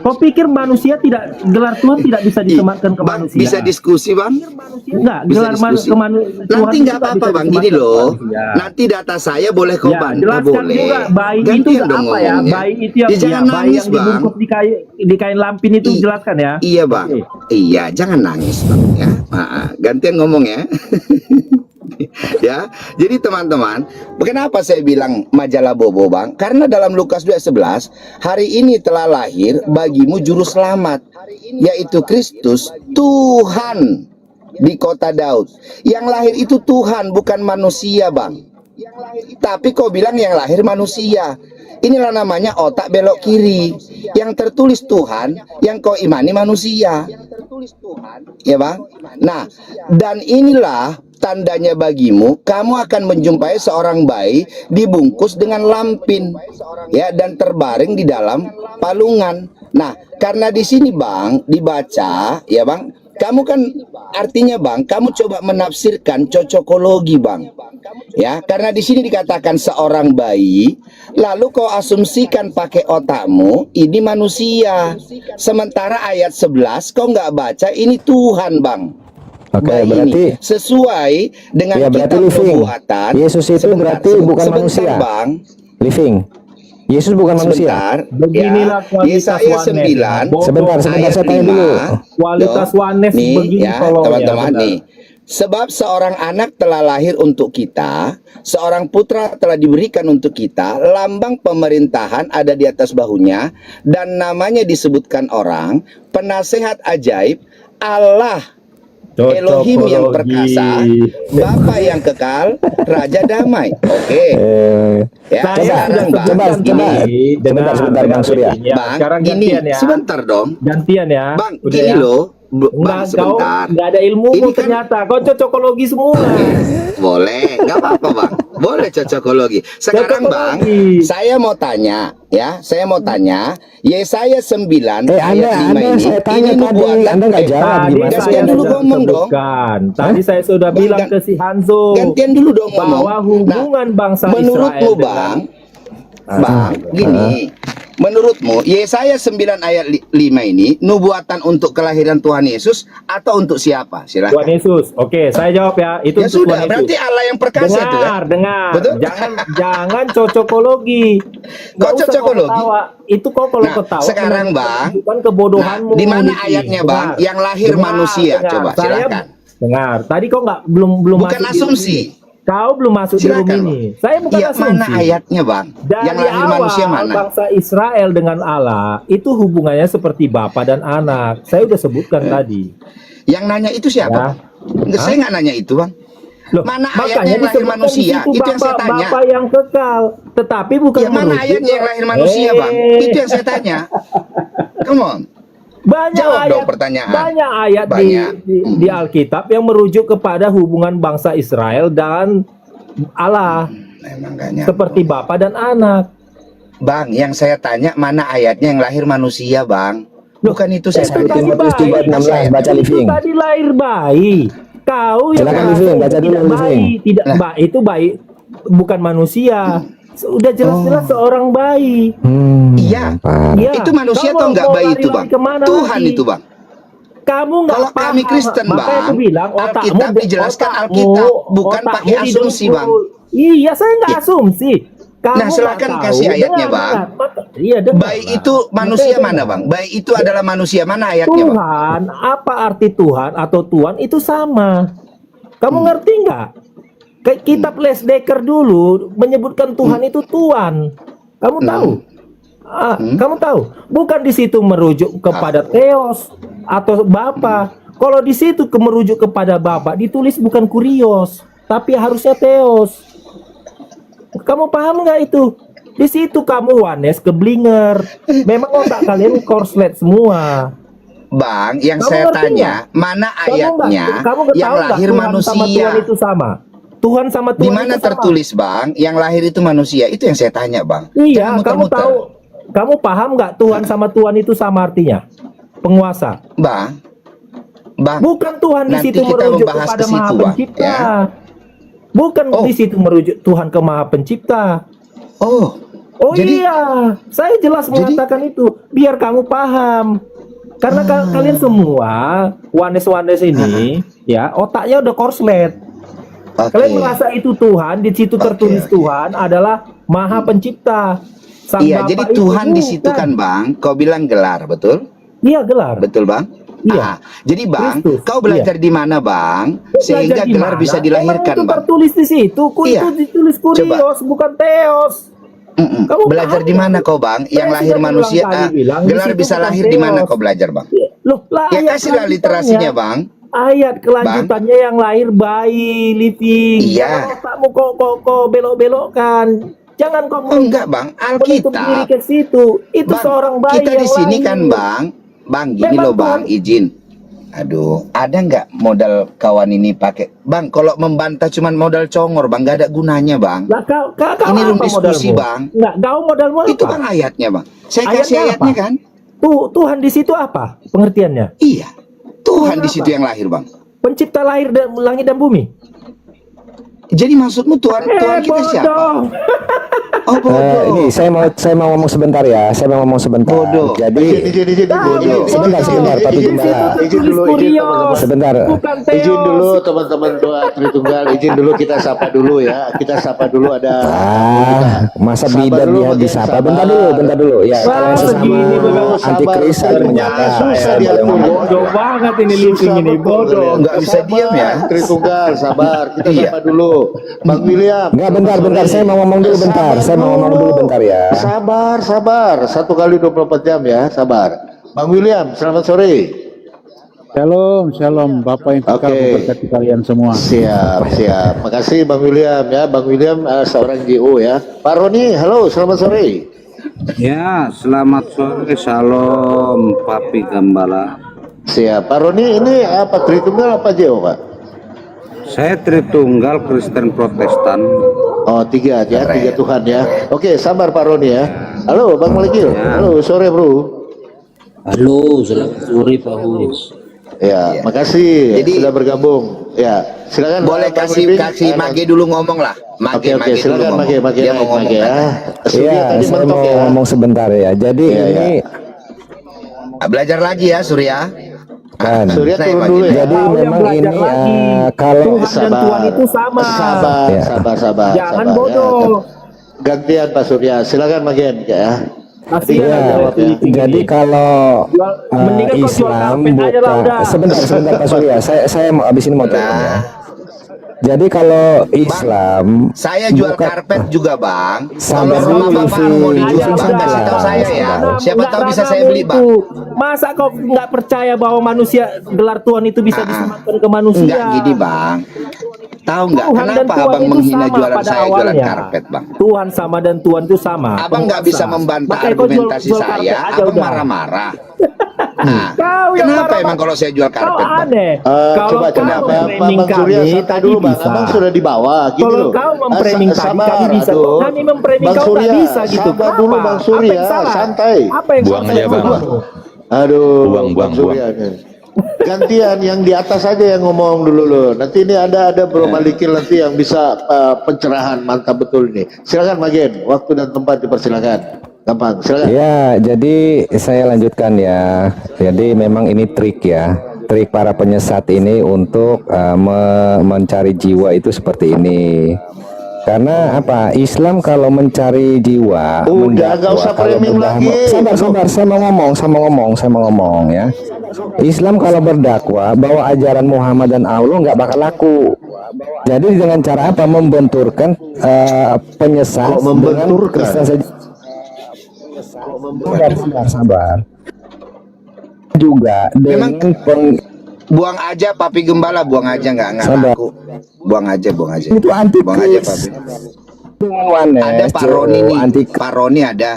Kau pikir manusia tidak, gelar Tuhan tidak bisa disematkan ke Bang, manusia? bisa diskusi Bang? Enggak, Bisa gelar diskusi. Nanti nggak apa-apa Bang, gini loh. Nanti data saya boleh kau Ya, bantah, jelaskan boleh. juga bayi itu Gantian dong apa ya? ngomongnya. Bayi itu yang Ya, jangan bayi nangis yang Bang. dibungkus di kain lampin itu jelaskan ya. Iya Bang. Oke. Iya, jangan nangis Bang ya. Gantian ngomong ya. Ya, jadi teman-teman, kenapa saya bilang majalah bobo Bang? Karena dalam Lukas 2:11, hari ini telah lahir bagimu juru selamat, yaitu Kristus Tuhan di kota Daud. Yang lahir itu Tuhan, bukan manusia Bang. Tapi kau bilang yang lahir manusia. Inilah namanya otak belok kiri. Yang tertulis Tuhan, yang kau imani manusia. Ya Bang. Nah, dan inilah tandanya bagimu, kamu akan menjumpai seorang bayi dibungkus dengan lampin, ya, dan terbaring di dalam palungan. Nah, karena di sini Bang dibaca, ya Bang, kamu kan artinya Bang, kamu coba menafsirkan cocokologi Bang. Ya, karena di sini dikatakan seorang bayi, lalu kau asumsikan pakai otakmu ini manusia. Sementara ayat 11 kau nggak baca ini Tuhan Bang. Oke, Bayi berarti ini sesuai dengan ya, berarti kitab living. nubuatan. Yesus itu berarti bukan manusia. Bang. living. Yesus bukan manusia. Sebentar. Beginilah Ya, kualitas Yesaya oneness. 9 Sebentar, ayat saya tanya 5. dulu. Kualitas Loh, oneness nih begini ya tolong ya, teman-teman benar. nih. Sebab seorang anak telah lahir untuk kita, seorang putra telah diberikan untuk kita, lambang pemerintahan ada di atas bahunya, dan namanya disebutkan orang, penasehat ajaib, Allah Elohim yang perkasa, Bapa yang kekal, Raja damai. Oke. Ya, Saya sekarang sudah Bang, coba. gini, Sebentar, Bang Surya. Ya, Bang, sekarang gini, gantian ya. sebentar dong. Gantian ya. Bang, Udah gini ya. loh. Bang, Enggak, kau sebentar. nggak ada ilmu Ini kan- ternyata. Kau cocokologi semua. Boleh, nggak apa-apa Bang. Boleh cocokologi. Sekarang Bang, Cocokologi. saya mau tanya, ya, saya mau tanya, Yesaya 9 ayat Anda 5 ini, saya tanya ini tadi, nubuatan. Anda nggak jawab. Tadi Gimana gantian saya dulu sudah ngomong dong. sebutkan. Tadi saya sudah Bang, bilang ke si Hanzo Gantian dulu dong ngomong. bahwa hubungan bangsa menurutmu Israel Bang, Bang, gini. Menurutmu Yesaya 9 ayat 5 ini nubuatan untuk kelahiran Tuhan Yesus atau untuk siapa? Tuhan Silakan. Yesus. Oke, saya jawab ya. Itu Ya untuk sudah, Tuhan berarti Yesus. Allah yang perkasa itu kan? Dengar. Betul? Jangan cocokologi. Nggak usah cocokologi? ketawa. Itu kok kalau Nah, ketawa sekarang, Bang, menunjukkan kebodohanmu. nah, di mana Niki. ayatnya, Bang, Dengar. yang lahir manusia? Coba, Saya- silakan. Dengar. Tadi kok belum Bukan masuk di room asumsi. ini. Kau belum masuk di room Silakan, ini. Saya bukan Ya, asumsi. mana ayatnya, Bang? Dari Yang lahir awal manusia mana? bangsa Israel dengan Allah itu hubungannya seperti bapa dan anak. Saya udah sebutkan tadi. Yang nanya itu Ya. siapa? Enggak, saya nggak nanya itu, Bang. Loh, Mana makanya ayatnya yang lahir disebutkan manusia? di situ Itu yang saya tanya. Bapa yang kekal, tetapi bukan Ya, mana merujuk ayatnya yang ke- lahir manusia, Bang? Itu yang saya tanya. Come on. Banyak Jawab ayat, dong pertanyaan. banyak ayat Banyak. di Alkitab yang merujuk kepada hubungan bangsa Israel dan Allah Emang nggak nyambung. seperti bapa dan anak. Bang, yang saya tanya mana ayatnya yang lahir manusia, Bang? Bukan itu saya Itu tanya. tadi Timotius bayi. 3:16 baca Itu living. tadi lahir bayi. Kau yang Silakan, merasa Living, itu baca dulu, tidak Living. bayi, tidak Nah. bayi itu bayi bukan manusia. Sudah jelas-jelas seorang bayi. Iya. Parah. Iya. Itu manusia Kau atau enggak mau bayi itu, lari-lari Bang? kemana Tuhan lagi? itu, Bang. Kamu nggak Kalau paham. kami Kristen, Makanya Bang, aku bilang Alkitab dijelaskan Alkitab, bukan pakai asumsi, Bang. Iya, saya nggak Iya. asumsi. Kamu Nah, silakan nggak kasih tahu. ayatnya, Dengar, Bang. dengar. Iya, dengar, Bayi Bang. itu manusia Makanya mana, dengar. Bang? Bayi itu adalah manusia mana ayatnya, Bang? Tuhan, apa arti Tuhan atau Tuhan itu sama. Kamu ngerti nggak? Kitab Les Decker dulu menyebutkan Tuhan itu Tuhan. Kamu tahu? Kamu tahu, bukan di situ merujuk kepada Theos atau Bapa. Kalau di situ merujuk kepada Bapa, ditulis bukan Kurios, tapi harusnya Theos. Kamu paham nggak itu? Di situ kamu Wanes keblinger. Memang otak kalian korslet semua. Bang, yang Kamu saya ngerti tanya, nggak? mana Kamu ayatnya tahu yang nggak lahir Tuhan manusia? sama Tuhan itu sama. Tuhan sama Tuhan Di mana itu sama. tertulis, Bang, yang lahir itu manusia? Itu yang saya tanya, Bang. Iya, Jangan kamu muter-muter. tahu, kamu paham nggak Tuhan sama Tuhan itu sama artinya? Penguasa. Bang. Bukan Tuhan di Nanti situ kita merujuk membahas kepada ke situ, Maha Bang, Pencipta. ya. Bukan di situ merujuk Tuhan ke Maha Pencipta. Oh jadi- iya, saya jelas mengatakan itu biar kamu paham. Karena kalian semua Wanes-Wanes ini ya otaknya udah korslet. Kalian merasa itu Tuhan, di situ tertulis Tuhan adalah Maha Pencipta. Sang Iya, Bapa jadi itu Tuhan di situ bukan. kan, Bang, kau bilang gelar, betul? Iya, gelar. Betul, Bang? Iya. Jadi, Bang, Kristus, kau belajar di mana, Bang? Sehingga Belajar di gelar mana? bisa dilahirkan, Emang itu Bang. tertulis di situ. Iya. Itu ditulis Kurios, bukan Theos. Kamu Belajar paham di mana nggak? kau, Bang? Yang Saya lahir sudah manusia, berulang kali bilang, di gelar situ bisa bukan lahir di mana Theos. kau belajar, Bang? Loh, lah Ya ayat kasihlah literasinya, Bang. Ayat kelanjutannya yang lahir bayi living. Iya. Jangan otakmu kok belok-belokkan. Jangan kok enggak, Bang. menutup diri Alkitab. ke situ. Itu Bang, seorang bayi kita di yang sini lahir. kan, Bang. Bang, gini Memang loh, Bang, izin. Aduh, ada nggak modal kawan ini pakai? Bang, kalau membantah cuman modal congor, Bang, nggak ada gunanya, Bang. Lah, kau Ini room apa diskusi, modalmu? Bang. Enggak, kau modalmu apa? Itu kan ayatnya, Bang. Saya Ayatnya kasih ayatnya apa? kan? Tuhan di situ apa pengertiannya? Iya. Tuhan di apa? situ yang lahir, Bang. Pencipta lahir dan langit dan bumi. Jadi maksudmu Tuhan kita siapa? bodoh. Oh, bodoh. Ini saya mau ngomong sebentar ya. Saya mau ngomong sebentar. Bodoh. Jadi sebentar Pak Gembala. Izin dulu, teman-teman. Sebentar. Bukan Theos. Izin dulu teman-teman doa Tritunggal, izin dulu kita sapa dulu ya. Kita sapa dulu ada Masa Sabar bidan dulu, dia Bagian, disapa. sabar. Bentar dulu. Ya, Wah, kalian sesama segini bener. antikris saling menyapa. Susah Ya, dia boleh ngomong. Bodoh banget ini living ini, bodoh. Nggak bisa diam ya. Tritunggal, sabar. Kita Iya. sapa dulu. Bang William. Enggak, bentar. Saya mau ngomong dulu bentar. Saya mau ngomong dulu bentar ya. Sabar. 1 kali 24 jam ya, sabar. Bang William, selamat sore. Shalom Bapak yang kekal Oke. memberkati kalian semua. Siap. Makasih Bang William ya. Bang William seorang GO ya. Pak Roni, halo, selamat sore. Ya, selamat sore, Shalom, Papi Gembala. Siap. Pak Roni ini apa Tritunggal apa GO, Pak? Saya Tritunggal Kristen Protestan. Oh, 3 ya, 3 Tuhan ya. Oke, sabar Pak Roni ya. Halo Bang Malikil. Halo, sore Bro. Halo, selamat sore Pak Huis. Ya, makasih Jadi- sudah bergabung. Ya, silakan. Boleh Bang kasih Pemimpin. Mage dulu ngomong lah. Oke, Mage dulu silakan ngomong. Mage Dia mau ngomong ya. kan? Surya Iya, tadi saya mentok mau ya. ngomong sebentar ya. Jadi Iya, ini Belajar lagi ya, Surya. kan. Surya Saya turun Mage. dulu ya. Jadi Kau yang memang belajar ini lagi. kalau Tuhan dan Tuhan itu sama. Sabar, Ya. sabar. Jangan sabar, bodoh. Ya. Gantian Pak Surya. Silakan Magen ya. Kasihan Iya, ada living jadi ini. kalau Mendingan kau jual Islam karpet aja lah, bukan udah. sebentar Pak Surya, saya mau abis ini mau tanya ya. Jadi kalau Islam Saya jual bukan- karpet juga, Bang. Sabar Kalau rumah dulu, Bapak Living. mau dijual, Living, Bang, kasih tahu saya ya. Siapa tahu bisa saya beli, Bang. Masa kau nggak percaya bahwa manusia gelar Tuhan itu bisa disematkan ke manusia? Enggak gini, Bang. Tahu nggak Tuhan dan kenapa Tuhan Abang itu menghina sama jualan pada saya jualan awalnya. karpet, Bang? Tuhan sama dan Tuhan itu sama. Abang nggak bisa membantah Makanya kau argumentasi jual karpet saya. aja Abang udah. marah-marah. Nah, Kau yang kenapa marah, emang Bang? kalau saya jual Kau karpet, Bang? aneh. Kalau Coba kau Bang memframing Surya kami, santai tadi dulu Bang. bisa. Abang sudah di bawah gitu Kalau loh. kau memframing tadi, Sabar, kami bisa. aduh. Kok kami memframing Bang kau nggak Surya, bisa gitu? sabar dulu Kenapa? Bang Apa Surya, yang salah? santai. Apa yang Buang salah aja, sama Bang. kamu? Aduh, Buang. Bang Surya nih. Gantian yang di atas aja yang ngomong dulu loh. Nanti ini ada Bro Malikil nanti yang bisa pencerahan mantap betul nih. Silakan Magen, waktu dan tempat dipersilakan. Gampang, silakan. Ya, jadi saya lanjutkan ya. Jadi memang ini trik ya. Trik para penyesat ini untuk mencari jiwa itu seperti ini. Karena apa? Islam kalau mencari jiwa, Udah, nggak usah kalau framing berdakwah- lagi. Sabar, saya mau ngomong ya. Islam kalau berdakwah bahwa ajaran Muhammad dan Allah nggak bakal laku. Jadi dengan cara apa? Membenturkan penyesat Kok membenturkan? dengan Kristen saja. sabar. Juga Memang dengan buang aja Papi Gembala, buang aja nggak Sabar. laku. Buang aja. itu anti Buang aja Papi. Ada Pak Roni nih, anti Pak Roni ada.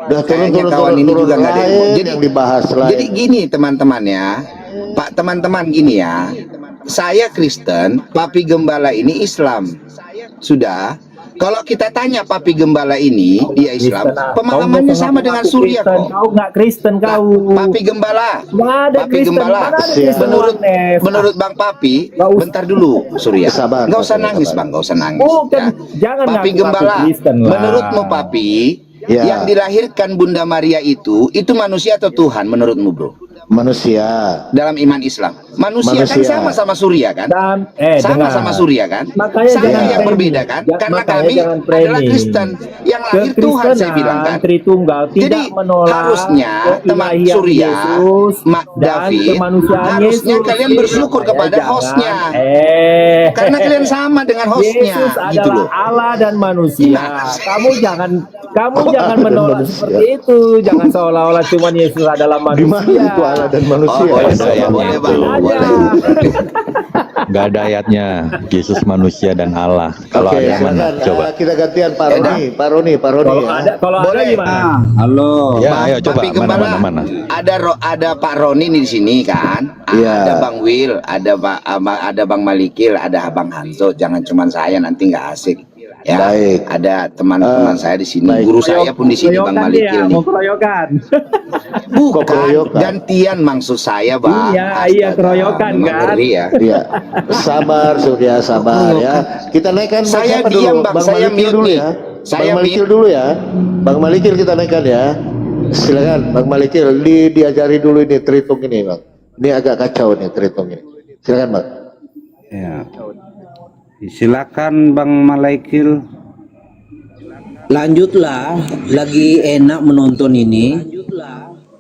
Udah Kayaknya kawan ini juga nggak ada. Jadi yang dibahas lain. Jadi gini teman-teman ya, Pak teman-teman gini ya. Saya Kristen, Papi Gembala ini Islam. Sudah. Kalau kita tanya Papi Gembala ini, dia Islam, pemahamannya sama dengan Surya kok. Kau nggak Kristen kau. Papi Gembala, Nggak ada Papi Kristen. Gembala. Mana ada Kristen, Warnes? Menurut Bang Papi, Nggak usah. bentar dulu Surya. Sabar, Nggak usah sabar, nangis sabar. Bang, nggak usah nangis. Bukan, Ya. jangan Papi ngaku-ngaku Gembala, Kristen lah. menurutmu Papi, Ya. yang dilahirkan Bunda Maria itu manusia atau Tuhan menurutmu bro? Manusia. Dalam iman Islam, manusia kan sama Surya kan? Sama dengar. Surya kan? Makanya Saya jangan yang framing. berbeda kan? Karena Makanya kami jangan adalah framing. Kristen yang lahir Tuhan saya bilang kan. Tritunggal tidak Jadi menolak harusnya teman keilahian Surya, Yesus Mak dan David, kemanusiaan harusnya Yesus. kalian bersyukur Makanya kepada jangan, hostnya. Eh, Karena kalian sama dengan hostnya, Yesus gitu adalah loh. Allah dan manusia. Kamu jangan menolak manusia. seperti itu. Jangan seolah-olah cuman Yesus adalah Di mana manusia. itu Allah dan manusia? Oh, boleh, Ada ayatnya boleh, itu. Bang, boleh. Nggak ada ayatnya. Yesus manusia dan Allah. Kalau Oke, ada mana? silakan. Coba. Kita gantian Pak Roni Kalau ya. ada gimana? Halo. Ya, ayo coba. Papi Mana, Gembala, mana. ada Pak Roni nih di sini kan? Iya. Ada Bang Will, ada Bang Malikil, ada Bang Hanzo. Jangan cuma saya, nanti nggak asik. Ya, Baik. ada teman-teman saya di sini. baik. Guru saya pun di sini Bang Keroyokan Malikil dia, nih. mau keroyokan. Bukan, keroyokan. gantian maksud saya Bang. Iya, keroyokan memang kan? ngeri ya. Iya. Sabar Surya, sabar ya. Kita naikkan Saya siapa diam, dulu? Bang. Saya Malikil mute dulu nih. ya. Saya Bang Malikil mute. dulu ya. Bang Malikil kita naikkan ya. Silakan Bang Malikil diajari dulu ini Tritung ini Bang. Ini agak kacau nih Tritung ini. Silakan Bang. Ya. Silakan Bang Malaikil. Lanjutlah, lagi enak menonton ini.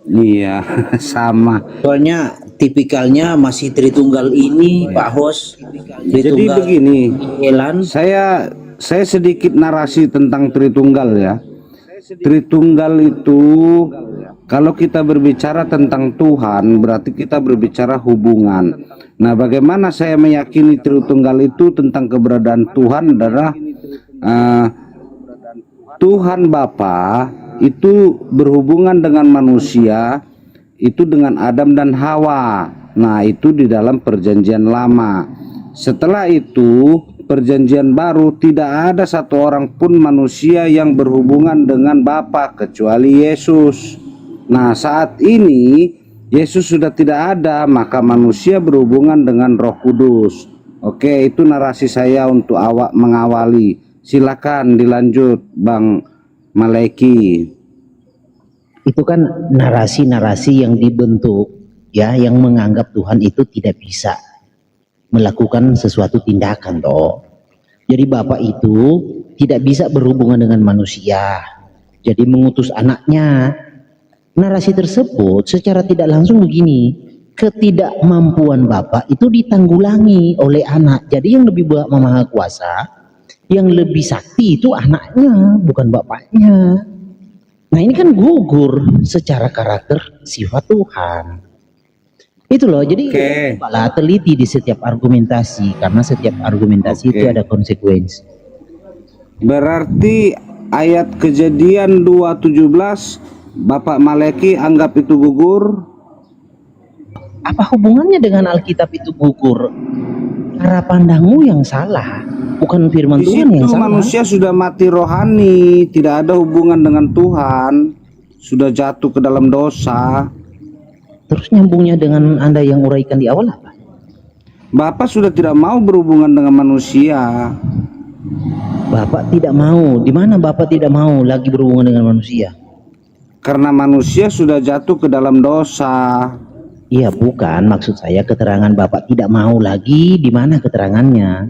Iya, sama. Soalnya tipikalnya masih Tritunggal ini, Pak Hos. Jadi begini, Elan. saya sedikit narasi tentang Tritunggal ya. Tritunggal itu kalau kita berbicara tentang Tuhan berarti kita berbicara hubungan. Nah, bagaimana saya meyakini Tritunggal itu tentang keberadaan Tuhan adalah Tuhan Bapa itu berhubungan dengan manusia itu dengan Adam dan Hawa. Nah, itu di dalam perjanjian lama. Setelah itu perjanjian baru tidak ada satu orang pun manusia yang berhubungan dengan Bapa kecuali Yesus. Nah, saat ini Yesus sudah tidak ada, maka manusia berhubungan dengan Roh Kudus. Oke, itu narasi saya untuk mengawali. Silakan dilanjut Bang Malaiki. Itu kan narasi-narasi yang dibentuk ya, yang menganggap Tuhan itu tidak bisa melakukan sesuatu tindakan toh. Jadi Bapak itu tidak bisa berhubungan dengan manusia. Jadi mengutus anaknya. Narasi tersebut secara tidak langsung begini, ketidakmampuan Bapak itu ditanggulangi oleh anak. Jadi yang lebih maha kuasa, yang lebih sakti itu anaknya, bukan bapaknya. Nah ini kan gugur secara karakter sifat Tuhan. Itu loh, jadi malah teliti di setiap argumentasi, karena setiap argumentasi itu ada konsekuensi. Berarti ayat Kejadian 2:17 Bapak Malaiki anggap itu gugur? Apa hubungannya dengan Alkitab itu gugur? Cara pandangmu yang salah, bukan firman Di Tuhan yang situ salah. manusia sudah mati rohani, tidak ada hubungan dengan Tuhan, sudah jatuh ke dalam dosa. Terus nyambungnya dengan Anda yang uraikan di awal apa? Bapak sudah tidak mau berhubungan dengan manusia. Bapak tidak mau. Di mana Bapak tidak mau lagi berhubungan dengan manusia? Karena manusia sudah jatuh ke dalam dosa. Iya, bukan. Maksud saya keterangan Bapak tidak mau lagi, di mana keterangannya?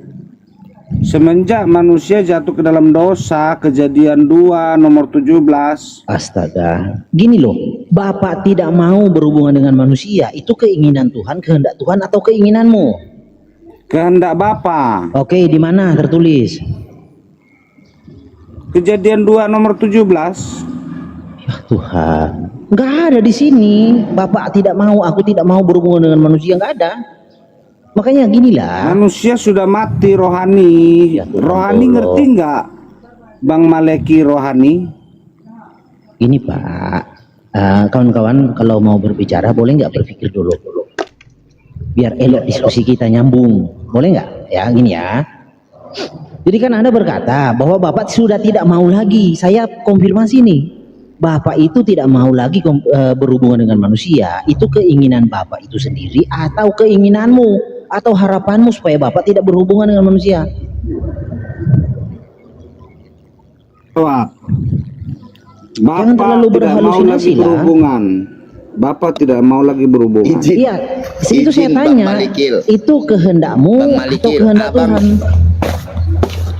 Semenjak manusia jatuh ke dalam dosa, Kejadian 2 nomor 17. Astaga. Gini loh, Bapak tidak mau berhubungan dengan manusia. Itu keinginan Tuhan, kehendak Tuhan atau keinginanmu? Kehendak Bapa. Oke, di mana tertulis? Kejadian 2 nomor 17. Ya Tuhan, nggak ada di sini. Bapak tidak mau, aku tidak mau berhubungan dengan manusia, nggak ada. Makanya ginilah. Manusia sudah mati rohani. Ya Tuhan, Rohani tolong. ngerti nggak, Bang Maleki rohani? Ini Pak, kawan-kawan kalau mau berbicara boleh nggak berpikir dulu, biar elok diskusi kita nyambung, boleh nggak? Ya gini ya. Jadi kan Anda berkata bahwa Bapak sudah tidak mau lagi. Saya konfirmasi nih, Bapak itu tidak mau lagi berhubungan dengan manusia. Itu keinginan Bapak itu sendiri atau keinginanmu atau harapanmu supaya Bapak tidak berhubungan dengan manusia? Wah, Jangan terlalu Bapak tidak mau berhalusinasi lagi lah. berhubungan. Bapak tidak mau lagi berhubungan. Iya, itu saya Izin, Bang tanya, Malikil. itu kehendakmu Bang atau Malikil, kehendak abang Tuhan?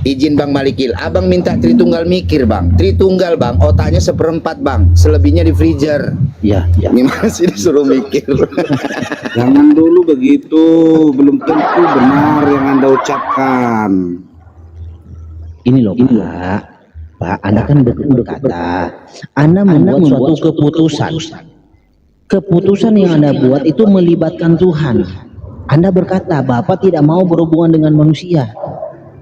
izin Bang Malikil, abang minta Tritunggal mikir bang, Tritunggal bang, otaknya seperempat bang, selebihnya di freezer. Ya, ya. Ini masih disuruh mikir. Jangan dulu begitu, belum tentu benar yang Anda ucapkan. Ini loh Pak, Anda kan berkata, Anda membuat suatu keputusan yang Anda buat itu melibatkan Tuhan. Anda berkata, Bapak tidak mau berhubungan dengan manusia.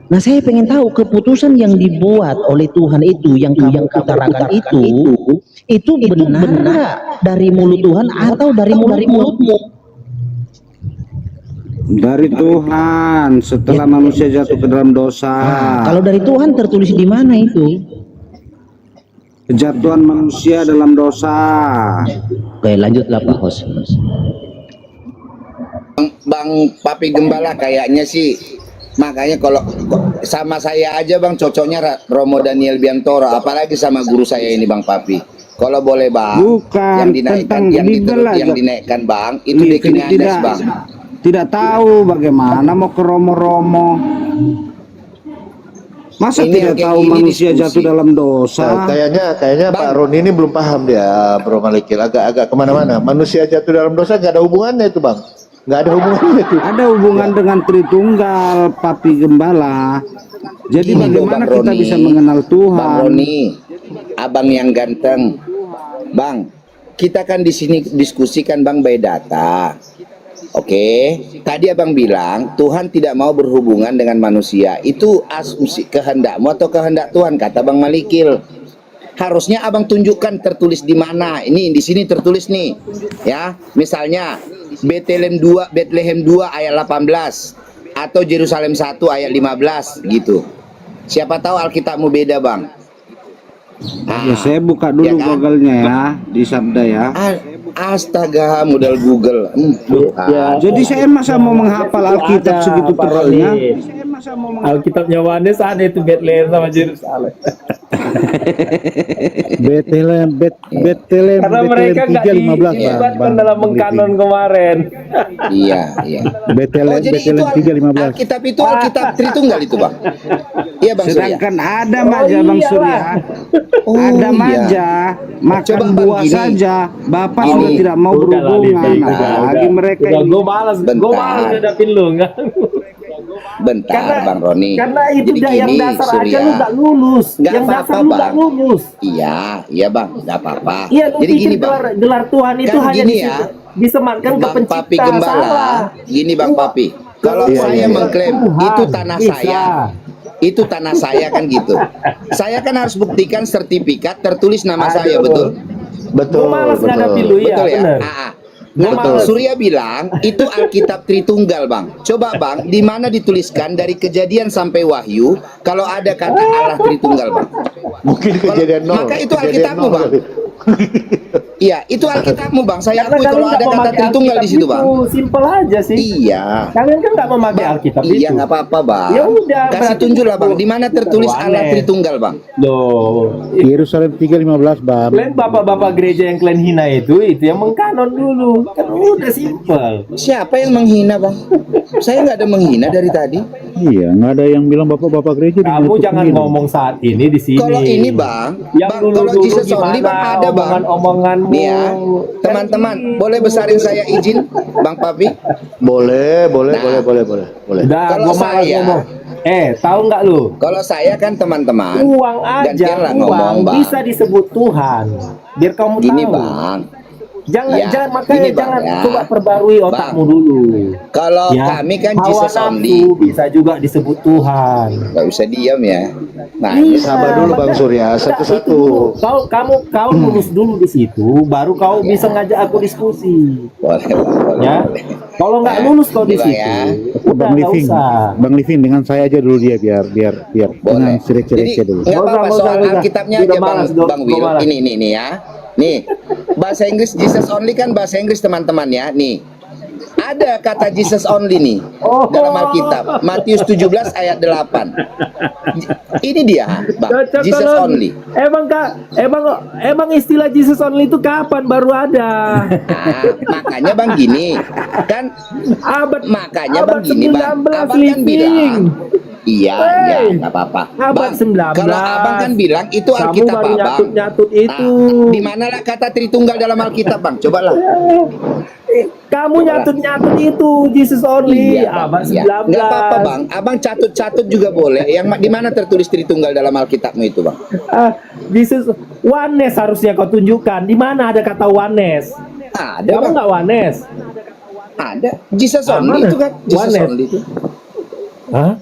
Nah, saya pengen tahu keputusan yang dibuat oleh Tuhan itu, yang kamu utarakan itu benar nggak dari mulut Tuhan atau dari mulutmu? Dari Tuhan setelah manusia jatuh ke dalam dosa. Kalau dari Tuhan tertulis di mana itu? Kejatuhan manusia dalam dosa. Oke, lanjutlah Pak Hos. Bang Papi Gembala kayaknya sih, makanya kalau sama saya aja bang cocoknya Romo Daniel Biantoro, apalagi sama guru saya ini Bang Papi. Kalau boleh bang, Bukan, yang dinaikkan, tentang yang, Bible aja. yang dinaikkan bang, itu Iya, Dekineandes bang. Tidak tahu bagaimana mau ke Romo-Romo. Masa Ini tidak yang kayak tahu gini manusia diskusi. jatuh dalam dosa? Kayaknya Pak Bang. Roni ini belum paham dia, Bro Malikil, agak kemana-mana. Manusia jatuh dalam dosa nggak ada hubungannya itu bang, nggak ada hubungannya itu. Ada hubungan dengan Tritunggal, Papi Gembala. Jadi Ini loh, bagaimana Bang kita Roni. bisa mengenal Bang Tuhan? Roni, abang yang ganteng, bang. Kita kan di sini diskusikan bang by data. Oke, tadi abang bilang Tuhan tidak mau berhubungan dengan manusia. Itu asumsi kehendakmu atau kehendak Tuhan, kata Bang Malikil. Harusnya abang tunjukkan tertulis di mana. Ini di sini tertulis nih, ya. Misalnya Bethlehem 2 ayat 18 atau Yerusalem 1 ayat 15 gitu. Siapa tahu Alkitabmu beda bang. Ya, saya buka dulu Ya kan? Google-nya ya, di Sabda ya. Astaga, modal Google. Jadi saya masa mau menghafal Alkitab Ada, segitu Pak tebalnya? Roni. Alkitabnya Yohanes ada itu Bethlehem sama Yerusalem. Bethlehem Karena mereka nggak 3:15 dilibatkan dalam mengkanon kemarin. Iya, iya. Bethlehem jadi itu 3:15. Alkitab itu Alkitab Tritunggal itu bang. Iya bang Surya. Sedangkan ada maja Bang Surya. Oh, Ada iya. maja, makan Coba, Bang, buah gini. saja. Bapak Gini. sudah tidak mau Udah lah, berhubungan. Dik, Lagi mereka udah ini. gue malas ngadapin lu nggak? Bentar bang Roni. Karena itu Jadi yang gini, dasar aja Surya. lu nggak lulus. Nggak Yang apa-apa, dasar lu nggak Bang. lulus. Iya bang, nggak apa-apa. Iya, lu Jadi pikir gini bang. gelar Tuhan itu Kan hanya gini ya, disematkan ke Bang Papi pencipta. Gembala. Salah. Gini bang Papi. Kalau Iya, saya iya. mengklaim Tuhan, itu tanah bisa. saya, itu tanah saya kan gitu. Saya kan harus buktikan sertifikat tertulis nama saya, Aduh. betul? Betul, Gue malas ngadapin lu, iya Betul ya? bener. Nah, males. Surya bilang itu Alkitab Tritunggal, Bang. Coba, Bang, di mana dituliskan dari Kejadian sampai Wahyu kalau ada kata Allah Tritunggal, Bang? Mungkin kejadian nol. Maka itu kejadian Alkitabmu, nol Bang. kali. Iya, itu Alkitabmu, Bang. Saya Karena akui kalian kalau nggak ada kata memakai Tritunggal Alkitab di situ, itu. Bang. Simpel aja sih. Iya. Kalian kan nggak memakai Bang, Alkitab iya itu. nggak apa-apa, Bang. Ya udah, Kasih berarti tunjuk lah, itu Bang. Di mana tertulis bukan Allah aneh. Tritunggal, Bang? Loh, Yerusalem 3:15 Bang. kalian bapak-bapak gereja yang kalian hina itu yang mengkanon dulu. Kan udah simpel. Siapa yang menghina, Bang? Saya nggak ada menghina dari tadi. Iya, nggak ada yang bilang bapak-bapak gereja Kamu dinyatuin. jangan ngomong saat ini di sini. Kalau ini, Bang, yang Bang, dulu kalau Jesus only, Bang, ada, Bang. omonganmu. Nih ya, teman-teman, boleh besarin saya izin, Bang Papi? Boleh. Nah. Boleh. Udah, Kalau gua malas saya, ngomong. Tahu nggak lu? Kalau saya kan teman-teman, Uang aja, gantianlah ngomong, uang Bang. bisa disebut Tuhan. Biar kamu Gini tahu. Bang, Jangan Ya, makanya gini, Bang, jangan ya. coba perbarui otakmu dulu. kalau Ya, kami kan hawa Jesus nafsu only, bisa juga disebut Tuhan. nggak bisa diam ya. Nah, Iya, Sabar dulu Bang maka- Surya, enggak, satu-satu. itu dulu. Kau lulus dulu di situ, baru kau bisa ngajak aku diskusi. boleh, Bang, boleh, Ya, boleh. kalau nggak lulus kau di Ini, Bang, situ, ya. udah Bang nggak Living, usah. Bang Living dengan saya aja dulu dia biar dengan Boleh. Jadi cerek-cereknya dulu. nggak Nggak usah, apa-apa nggak usah, soal nggak usah. Alkitabnya Udah aja Bang, malas, udah Bang Will. malas. Ini ya. Nih, bahasa Inggris Jesus only kan bahasa Inggris teman-teman ya. Nih, ada kata Jesus only nih dalam Alkitab. Matius 17 ayat 8. Ini dia, Bang. Cocok Jesus kalau- only. Emang istilah Jesus only itu kapan baru ada? Nah, makanya Bang gini, kan makanya Bang abad gini, Bang. 19 Abang kan bilang, living. iya, Hey, nggak apa-apa. abad Bang, 19. kalau Abang kan bilang itu Kamu Alkitab baru Abang. nyatut-nyatut itu. Di manalah kata Tritunggal dalam Alkitab, Bang? Cobalah. Kamu nyatut-nyatut itu Jesus only Iya, Bang. abad Iya. 19. Nggak apa-apa, Bang. Abang catut-catut juga boleh. Yang di mana tertulis Tritunggal dalam Alkitabmu itu, Bang? Jesus oneness harusnya kau tunjukkan. Di mana ada kata oneness? Ada, Kamu Bang. nggak oneness? Ada. Jesus Ah, only mana? itu kan. Jesus Oneness. only itu. Hah?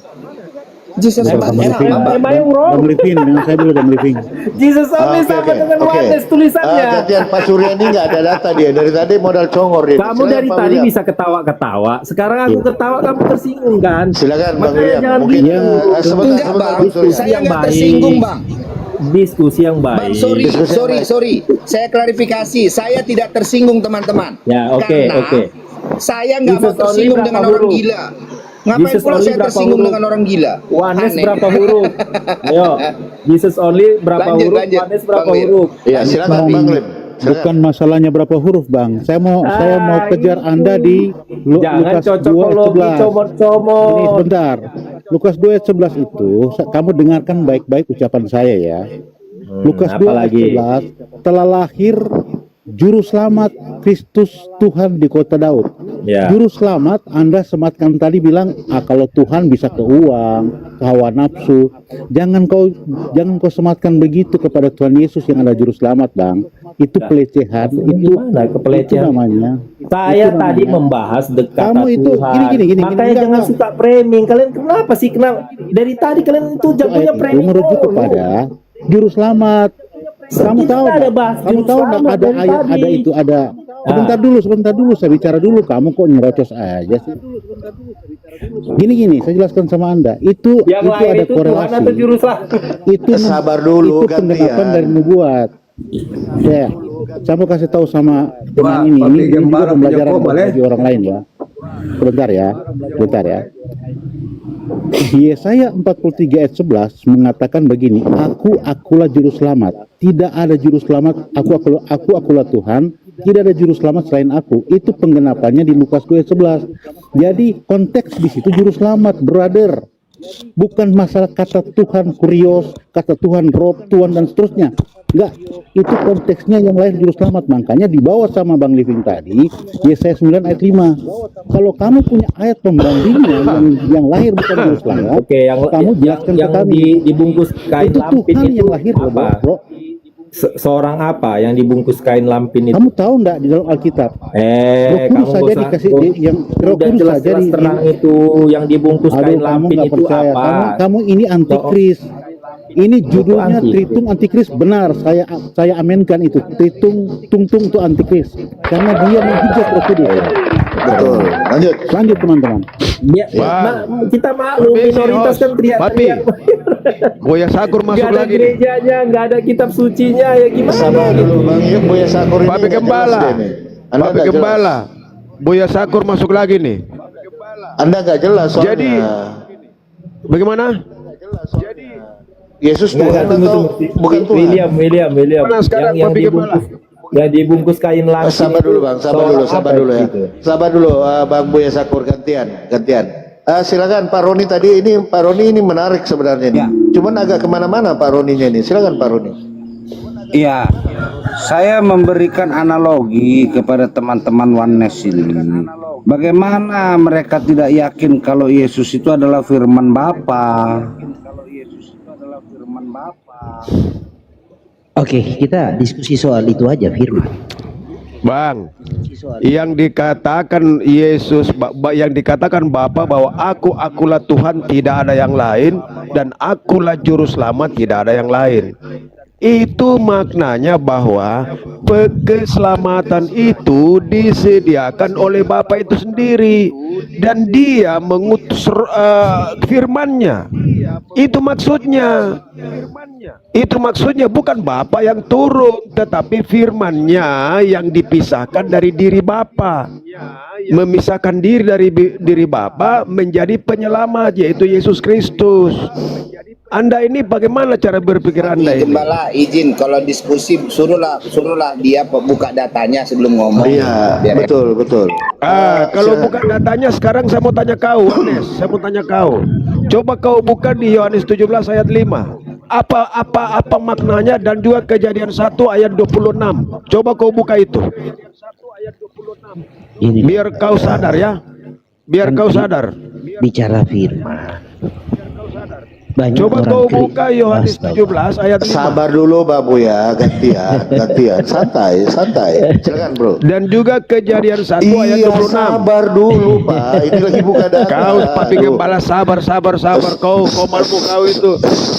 Jesus Bang only. Living, Am I wrong? Bang Living dengan saya dulu Bang Living. Jesus only Oke, sama oke, dengan oke. oneness tulisannya. Gantian Pak Surya ini nggak ada data dia dari tadi modal congor dia. Kamu Silakan, dari Pak tadi William. bisa ketawa-ketawa. Sekarang aku ketawa, kamu tersinggung kan? Silakan Bang Makanya William. jangan Mungkin gitu. sebentar Enggak, sebentar Bang. Bang Surya. Saya yang nggak baik. tersinggung, Bang. Diskusi yang Bang, baik. sorry. Saya klarifikasi. Saya tidak tersinggung, teman-teman. Ya, oke, Karena oke. saya nggak mau Jesus only tersinggung berapa dengan orang huruf? gila. Ngapain Jesus pula only saya berapa tersinggung huruf? dengan orang gila? Oneness Aneh. berapa huruf? Ayo. Jesus only berapa Lanjut, huruf? lanjut, Oneness berapa Bang Wir. huruf? Iya, silakan Bang Lim. Bukan masalahnya berapa huruf Bang. Saya mau kejar itu. Anda di Jangan Lukas 2 ayat cocokologi 11. comot-comot. Ini sebentar. Lukas 2 ayat 11 itu kamu dengarkan baik-baik ucapan saya ya. Lukas 2 ayat apalagi? 11 telah lahir juru selamat Kristus Tuhan di kota Daud. Ya. Juru selamat Anda sematkan tadi bilang kalau Tuhan bisa ke uang, ke hawa nafsu. Jangan kau sematkan begitu kepada Tuhan Yesus yang ada juru selamat, Bang. Itu pelecehan, itu Gimana kepelecehan? itu namanya. Saya Itu tadi namanya. membahas kata Kamu itu Tuhan. gini, Makanya enggak, jangan enggak. suka framing. Kalian kenapa sih? Dari tadi kalian itu jagonya Itu framing. merujuk mulu. kepada juru selamat. Kamu Kita tahu ada nggak? bahas Kamu juru tahu nggak selamat ada dari ayat tadi. ada itu ada. Sebentar dulu saya bicara dulu. Kamu kok nyerocos aja sih? Gini, saya jelaskan sama Anda. Itu Yang itu lahir ada itu Tuhan korelasi. atau juru selamat? Itu Sabar dulu, itu penerapan gantian. dari nubuat. Ya, saya mau kasih tahu sama teman ini juga pembelajaran bagi orang lain ya. Sebentar ya. Yesaya 43 ayat 11 mengatakan begini, akulah juru selamat. Tidak ada juru selamat, akulah Tuhan. Tidak ada juru selamat selain aku. Itu penggenapannya di Lukas 2 ayat 11. Jadi konteks di situ juru selamat, brother. Bukan masalah kata Tuhan kurios, kata Tuhan Rob, Tuhan dan seterusnya. Enggak, itu konteksnya yang lahir juru selamat. Makanya dibawa sama Bang Living tadi, Yesaya 9 ayat 5. Kalau kamu punya ayat pembandingnya yang lahir bukan juru selamat, Oke, kamu jelaskan ke kami. dibungkus kain Itu lampin Tuhan itu yang lahir loh, apa? bro. Seorang apa yang dibungkus kain lampin itu? Kamu tahu enggak di dalam Alkitab? Roh Kamu Kudus saja dikasih yang Roh udah Kudus saja jelas-jelas terang itu yang dibungkus Aduh, kain kamu lampin nggak itu percaya. apa? Kamu ini antikris. Ini judulnya antikris. Tritung Antikris. Benar, saya amenkan itu. Tritung Tungtung itu antikris. Karena dia menghujat Roh Kudus. Betul. Lanjut teman-teman. Ya, kita maklum minoritas kan teriak-teriak. Buya Sakur masuk Gak ada lagi nih. gerejanya, nggak ada kitab sucinya, ya gimana? Sabar dulu Bang Yuk, Buya Sakur ini Babe nggak jelas Gembala. dia nih. Anda Babe nggak jelas. Gembala. Buya Sakur masuk lagi nih. Anda nggak jelas soalnya. Jadi, bagaimana? Yesus Tuhan atau bukan Tuhan? William. Mana sekarang, yang Babe Gembala? dibungkus kain lampin. Sabar dulu Bang, sabar dulu ya. Gitu. Sabar dulu Bang Buya Sakur, gantian. Silakan Pak Roni tadi ini, Pak Roni ini menarik sebenarnya nih. Cuman agak kemana-mana Pak Roninya ini. Silakan Pak Roni. Iya, saya memberikan analogi kepada teman-teman oneness ini. Bagaimana mereka tidak yakin kalau Yesus itu adalah firman Bapa? Oke, kita diskusi soal itu aja, firman. Bang, yang dikatakan Yesus, yang dikatakan Bapa bahwa akulah Tuhan, tidak ada yang lain, dan akulah juru selamat, tidak ada yang lain. Itu maknanya bahwa keselamatan itu disediakan oleh Bapa itu sendiri, dan Dia mengutus firman-Nya. Itu maksudnya. Itu maksudnya, bukan Bapa yang turun, tetapi firman-Nya yang dipisahkan dari diri Bapa, memisahkan diri dari diri Bapa menjadi penyelamat, yaitu Yesus Kristus. Anda ini bagaimana cara berpikir Anda ini? Gembala izin kalau diskusi suruhlah dia buka datanya sebelum ngomong. Iya, betul. Kalau buka datanya sekarang saya mau tanya kau, Yohanes. Saya mau tanya kau. Coba kau buka di Yohanes 17 ayat 5. Apa maknanya, dan juga Kejadian 1 ayat 26. Coba kau buka itu. Biar kau sadar ya. Biar kau sadar. Bicara firman. Banyak Coba kau buka Yohanes 17 ayat 5. Sabar dulu Babu ya, gantian. Santai. Silakan bro. Dan juga Kejadian 1 ayat 26. Sabar dulu Pak, ini lagi buka data. Kau Papi Gembala sabar. Kau malu kau itu.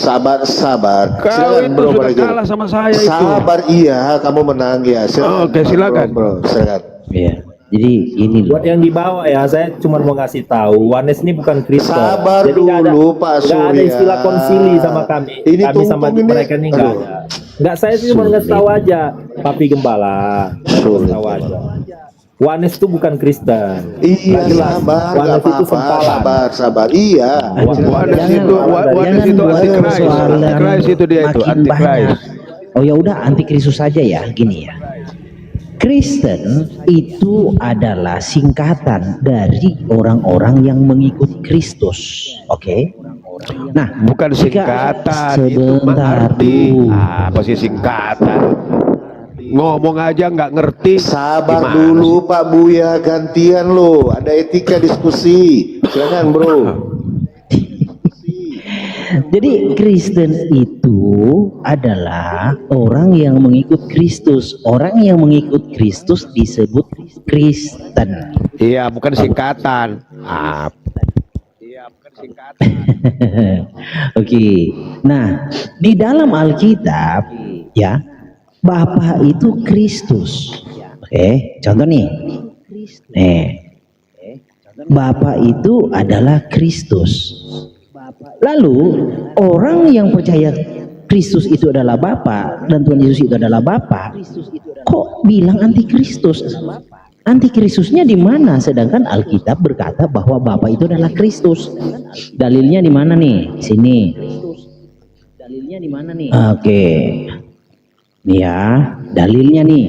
Sabar. Kau Silakan, itu bro, sudah kalah sama saya itu. Sabar iya, kamu menang ya. Silakan, Oke, silakan. bro. Silakan. Iya. Jadi ini loh. Buat yang dibawa ya, saya cuma mau ngasih tahu, Yohanes ini bukan Kristen. Sabar Jadi dulu Pak Surya. Nggak ada istilah konsili sama kami. Ini Kami sama tungtung ini. mereka ini nggak ada. Nggak, saya sih cuma ngasih tahu aja, Papi Gembala. Ngasih tahu aja. Yohanes itu bukan Kristen. Iya, Jelas. sabar, nggak Yohanes itu apa-apa, sempalan. sabar. Iya. Yohanes itu antikris itu dia itu makin antikris. banyak. Oh ya udah, antikristus saja ya, gini ya. Kristen itu adalah singkatan dari orang-orang yang mengikut Kristus. Oke. Nah, Bukan singkatan, itu mengerti. Apa sih singkatan? Ngomong aja nggak ngerti. Sabar Gimana dulu Pak Buya, gantian lo. Ada etika diskusi. Silakan bro. jadi Kristen itu adalah orang yang mengikut Kristus. Orang yang mengikut Kristus disebut Kristen. Iya, bukan singkatan. Oke. Nah, di dalam Alkitab ya, Bapa itu Kristus. Oke, contoh nih. Bapa itu adalah Kristus. Lalu orang yang percaya Kristus itu adalah Bapa dan Tuhan Yesus itu adalah Bapa, kok bilang antikristus? Antikristusnya di mana? Sedangkan Alkitab berkata bahwa Bapa itu adalah Kristus. Dalilnya di mana nih? Sini. Dalilnya di mana nih? Oke. Ya, dalilnya nih.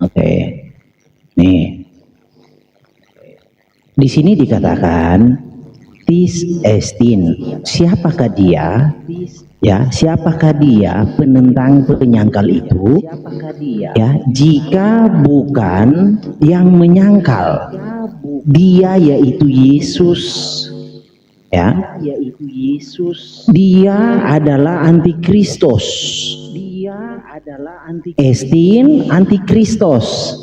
Oke. Nih. Di sini dikatakan tis estin. Siapakah dia? Ya, siapakah dia penentang penyangkal itu? Ya, jika bukan yang menyangkal, dia yaitu Yesus. Ya, dia adalah antikristos. Estin antikristos.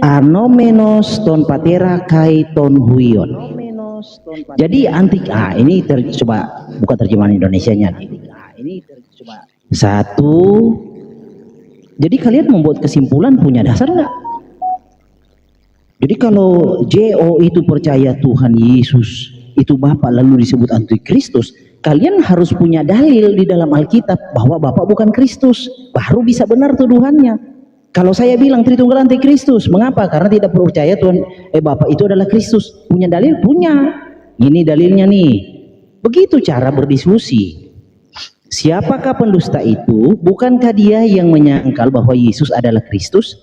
Anomenos ton patera kai ton huion. Jadi ini coba buka terjemahan Indonesianya nih. Satu. Jadi kalian membuat kesimpulan punya dasar nggak? Jadi kalau JO itu percaya Tuhan Yesus itu Bapa lalu disebut antikristus, kalian harus punya dalil di dalam Alkitab bahwa Bapa bukan Kristus, baru bisa benar tuduhannya. Kalau saya bilang Tritunggal antikristus, mengapa? Karena tidak percaya Tuhan Bapa itu adalah Kristus. Punya dalil? Punya. Ini dalilnya nih. Begitu cara berdiskusi. Siapakah pendusta itu? Bukankah dia yang menyangkal bahwa Yesus adalah Kristus?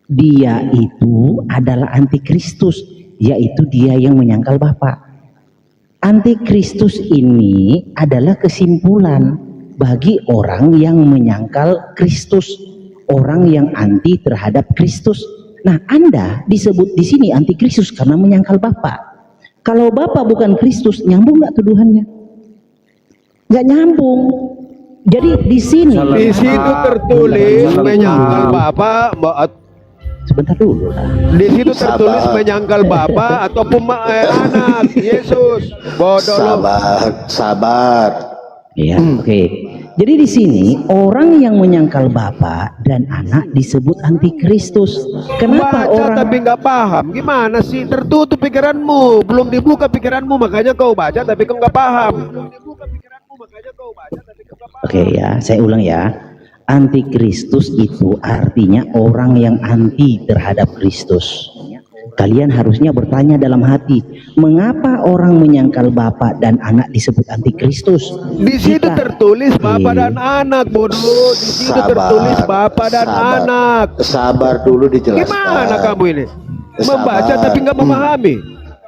Dia itu adalah antikristus, yaitu dia yang menyangkal Bapa. Antikristus ini adalah kesimpulan. bagi orang yang menyangkal Kristus, orang yang anti terhadap Kristus. Nah, Anda disebut di sini anti Kristus karena menyangkal Bapa. Kalau Bapa bukan Kristus, nyambung nggak tuduhannya? Nggak nyambung. Jadi di sini tertulis menyangkal Bapa. sebentar dulu lah. Di situ tertulis menyangkal Bapa ataupun anak Yesus. Bodoh. Sabar. Ya, oke. Jadi di sini orang yang menyangkal Bapa dan Anak disebut antikristus. Kenapa Baca orang tapi nggak paham? Gimana sih? Tertutup pikiranmu, belum dibuka pikiranmu, makanya kau baca tapi kau nggak paham. Oke ya, saya ulang ya. Antikristus itu artinya orang yang anti terhadap Kristus. Kalian harusnya bertanya dalam hati, mengapa orang menyangkal Bapa dan Anak disebut antikristus? Di situ tertulis Bapa dan Anak, bodoh. Di situ tertulis Bapa dan Anak. Sabar dulu dijelaskan. Gimana kamu ini? Membaca tapi nggak memahami.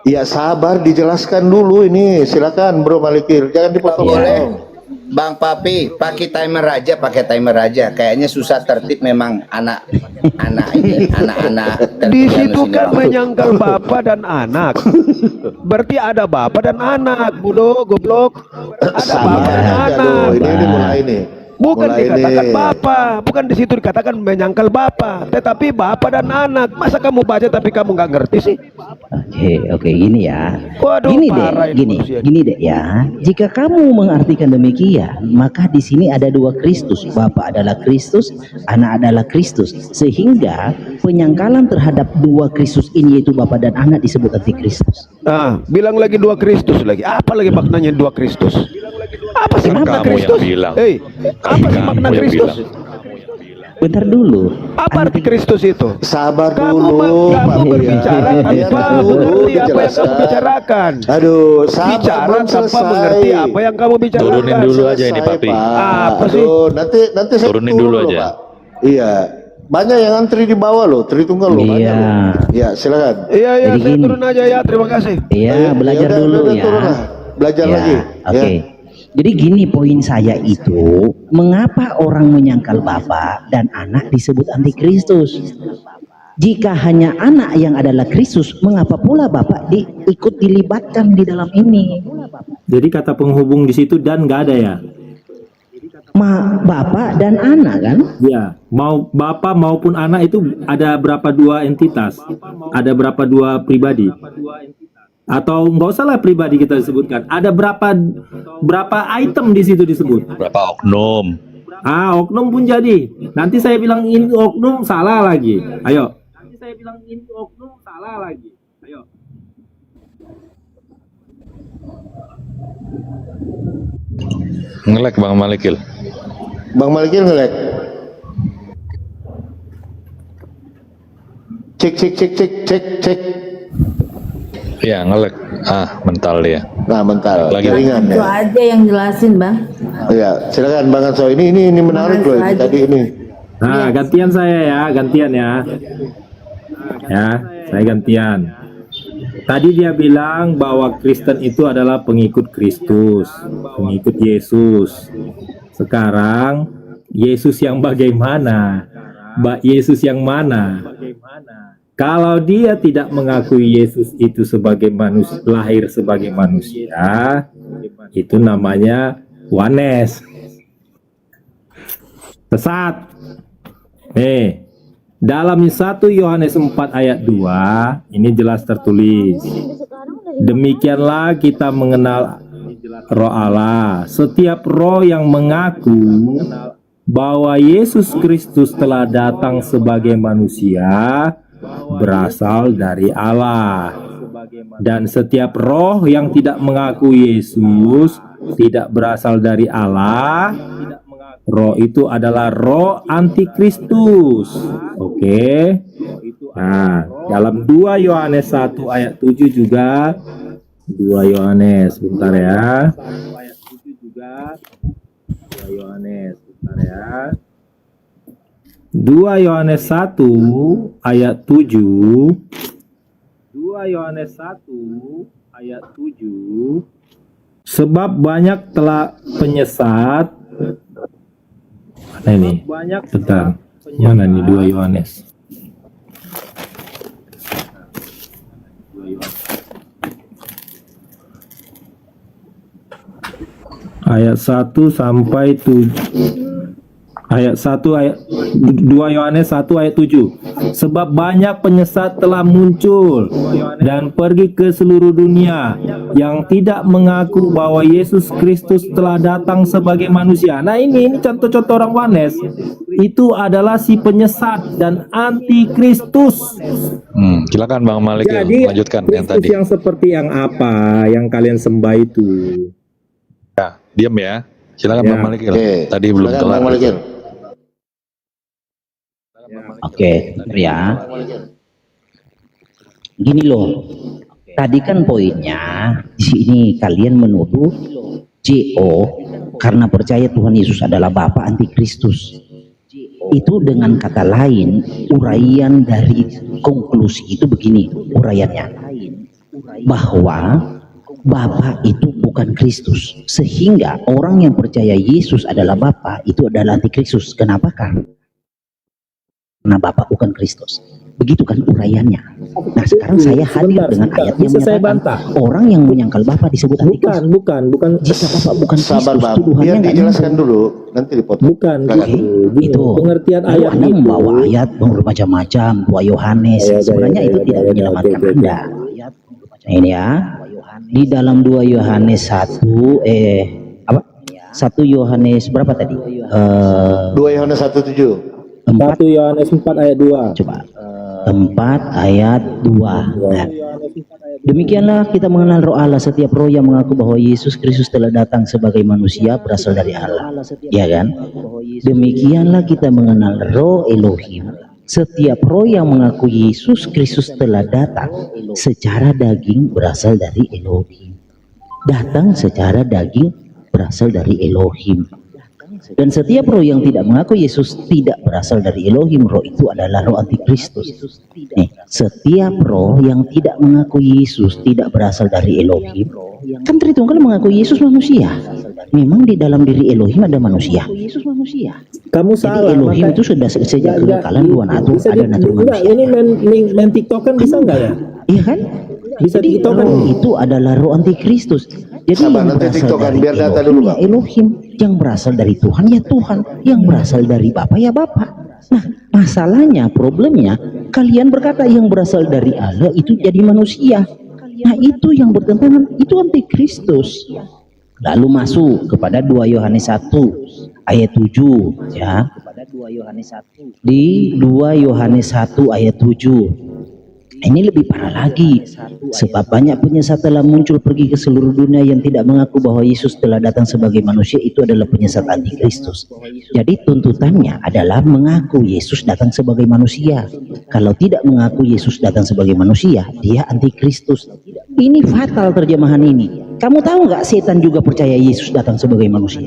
Ya sabar dijelaskan dulu ini. Silakan Bro Malikil, jangan dipotong. Boleh. Bang Papi, pakai timer aja, Kayaknya susah tertib memang anak-anak. Di situ kan menyangkal Bapa dan Anak. Berarti ada Bapa dan Anak, bodoh, goblok. Ada Bapa dan Anak. Ini mulai nih. Bukan Mulai dikatakan nih. Bapa, bukan di situ dikatakan menyangkal Bapa, tetapi Bapa dan Anak. Masa kamu baca tapi kamu nggak ngerti sih? Oke, gini ya. Waduh, Gini parah deh, ini manusia. gini deh ya. Jika kamu mengartikan demikian, maka di sini ada dua Kristus. Bapa adalah Kristus, Anak adalah Kristus. Sehingga penyangkalan terhadap dua Kristus ini yaitu Bapa dan Anak disebut antikristus. Nah, bilang lagi dua Kristus lagi. Apa lagi maknanya dua Kristus? Apa sih makna Kamu yang Kristus? bilang. Apa sih makna Kamu yang Kristus? Bentar dulu. Apa arti Kristus itu? Sabar Kamu dulu, kamu Pak berbicara Iya, tanpa dulu mengerti apa yang kamu dijelaskan. bicarakan. Aduh, sabar Bicara belum tanpa selesai. mengerti apa yang kamu bicarakan. Turunin dulu aja ini, Selesai, Papi. Pak. Apa sih? Aduh, nanti saya Turunin turun dulu loh, aja. Pak. Iya. Banyak yang antri di bawah loh, Tritunggal loh. Banyak Iya. loh. Iya, silakan. Iya, Jadi saya gini. turun aja ya. Terima kasih. Iya, belajar udah, dulu udah, ya. turun lah. Belajar Ya, lagi. Oke. Ya. Jadi gini poin saya itu, mengapa orang menyangkal Bapa dan Anak disebut antikristus? Jika hanya Anak yang adalah Kristus, mengapa pula Bapa ikut dilibatkan di dalam ini? Jadi kata penghubung di situ dan nggak ada ya? Bapa dan Anak kan? Ya, mau Bapa maupun Anak itu ada berapa dua entitas? Ada berapa dua pribadi? Atau nggak usah lah pribadi kita sebutkan. Ada berapa item di situ disebut? Berapa oknum? Oknum pun jadi. Nanti saya bilang ini oknum salah lagi. Ayo. Nanti saya bilang ini oknum salah lagi. Ayo. Ngelek Bang Malikil. Bang Malikil ngelek. Cek. Iya, ngelek. Mental dia. Nah, mental. Lagi. Jaringan Itu ya. aja yang jelasin, Bang. Iya, silakan Bang Anso. Ini menarik loh ini tadi ini. Nah, gantian saya ya, gantian ya. Ya, saya gantian. Tadi dia bilang bahwa Kristen itu adalah pengikut Kristus, pengikut Yesus. Sekarang Yesus yang bagaimana? Yesus yang mana? Kalau dia tidak mengakui Yesus itu sebagai manusia, lahir sebagai manusia, itu namanya Wanes. Sesat. Dalam 1 Yohanes 4 ayat 2, ini jelas tertulis. Demikianlah kita mengenal Roh Allah. Setiap roh yang mengaku bahwa Yesus Kristus telah datang sebagai manusia berasal dari Allah. Dan setiap roh yang tidak mengaku Yesus tidak berasal dari Allah. Roh itu adalah roh antikristus. Oke. Nah, dalam 2 Yohanes 1 ayat 7 juga 2 Yohanes, bentar ya. 2 Yohanes, bentar ya. 2 Yohanes 1 ayat 7. 2 Yohanes 1 ayat 7. Sebab banyak telah penyesat Nah ini, bentar. Mana nih 2 Yohanes? Ayat 1 sampai 7. Ayat 1 ayat 2 Yohanes 1 ayat 7. Sebab banyak penyesat telah muncul dan pergi ke seluruh dunia yang tidak mengaku bahwa Yesus Kristus telah datang sebagai manusia. Nah ini contoh-contoh orang Yohanes. Itu adalah si penyesat dan antikristus. Silakan Bang Malik Jadi lanjutkan yang Kristus tadi. yang seperti yang apa yang kalian sembah itu? Ya, diam ya. Silakan Ya. Bang Malik. Oke. Tadi belum Silakan, kelar. Bang Malik. Oke, ya. Gini loh. Tadi kan poinnya di sini kalian menuduh JO karena percaya Tuhan Yesus adalah Bapa antikristus. Itu dengan kata lain, uraian dari konklusi itu begini, uraiannya. Bahwa Bapa itu bukan Kristus. Sehingga orang yang percaya Yesus adalah Bapa itu adalah antikristus. Kenapa? Karena Bapa bukan Kristus. Begitu kan uraiannya. Nah sekarang saya hadir dengan ayat yang Bisa saya menyatakan bantah? orang yang menyangkal Bapa disebut antikristus. Bukan. Jika Bapa bukan Kristus, Sabar Bang, tuduhannya biar nggak dijelaskan nyambung. dulu, nanti dipotong. Bukan. Silakan. Gini, Itu pengertian lalu ayat Anda itu. membawa ayat bermacam-macam 2 Yohanes sebenarnya itu tidak menyelamatkan oke. Anda. Ini ya di dalam 2 Yohanes 1 apa 1 Yohanes berapa tadi 2 Yohanes 1:7. 1 Yohanes 4 ayat 2. coba 4 ayat 2. Nah, demikianlah kita mengenal roh Allah. Setiap roh yang mengaku bahwa Yesus Kristus telah datang sebagai manusia berasal dari Allah, ya kan? Demikianlah kita mengenal roh Elohim. Setiap roh yang mengaku Yesus Kristus telah datang secara daging berasal dari Elohim. Datang secara daging berasal dari Elohim. Dan setiap roh yang tidak mengaku Yesus tidak berasal dari Elohim. Roh itu adalah roh antikristus. Nih, setiap roh yang tidak mengaku Yesus tidak berasal dari Elohim. Kan Tritunggal mengaku Yesus manusia. Memang di dalam diri Elohim ada manusia. Kamu Jadi salah. Elohim maka- itu sudah sejak kekekalan dua natur Bisa ada di- natur enggak, manusia. ini main TikTok kan bisa enggak ya? Iya kan? Bisa Jadi TikTok kan? roh itu adalah roh antikristus. Jadi Sabar, yang nanti berasal TikTokan, dari biar data Elohim dulu, ya Bang. Elohim, yang berasal dari Tuhan ya Tuhan, yang berasal dari Bapa ya Bapa. Nah, masalahnya, problemnya, kalian berkata yang berasal dari Allah itu jadi manusia. Nah, itu yang bertentangan, itu antikristus. Lalu masuk kepada 2 Yohanes 1 ayat 7 ya. Di 2 Yohanes 1 ayat 7. Ini lebih parah lagi, sebab banyak penyesat telah muncul pergi ke seluruh dunia yang tidak mengaku bahwa Yesus telah datang sebagai manusia. Itu adalah penyesat antikristus. Jadi tuntutannya adalah mengaku Yesus datang sebagai manusia. Kalau tidak mengaku Yesus datang sebagai manusia, dia antikristus. Ini fatal terjemahan ini. Kamu tahu nggak setan juga percaya Yesus datang sebagai manusia?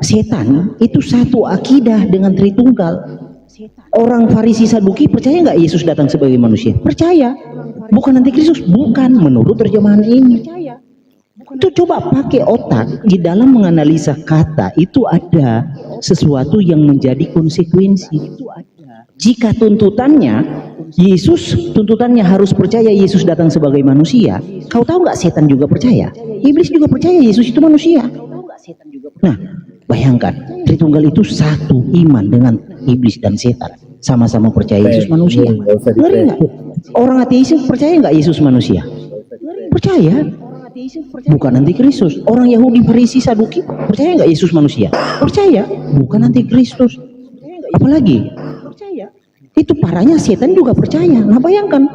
Setan itu satu akidah dengan Tritunggal. Orang Farisi Saduki percaya nggak Yesus datang sebagai manusia? Percaya. Bukan antikristus, bukan menurut terjemahan ini. Itu coba pakai otak di dalam menganalisa kata itu ada sesuatu yang menjadi konsekuensi. Jika tuntutannya tuntutannya harus percaya Yesus datang sebagai manusia. Kau tahu nggak setan juga percaya? Iblis juga percaya Yesus itu manusia. Nah, bayangkan Tritunggal itu satu iman dengan iblis dan setan, sama-sama percaya Yesus manusia. Ngeri nggak? Orang ateis percaya nggak Yesus manusia? Percaya. Bukan antikristus. Orang Yahudi Farisi Saduki percaya nggak Yesus manusia? Percaya. Bukan antikristus. Apalagi? Itu parahnya setan juga percaya. Nah bayangkan,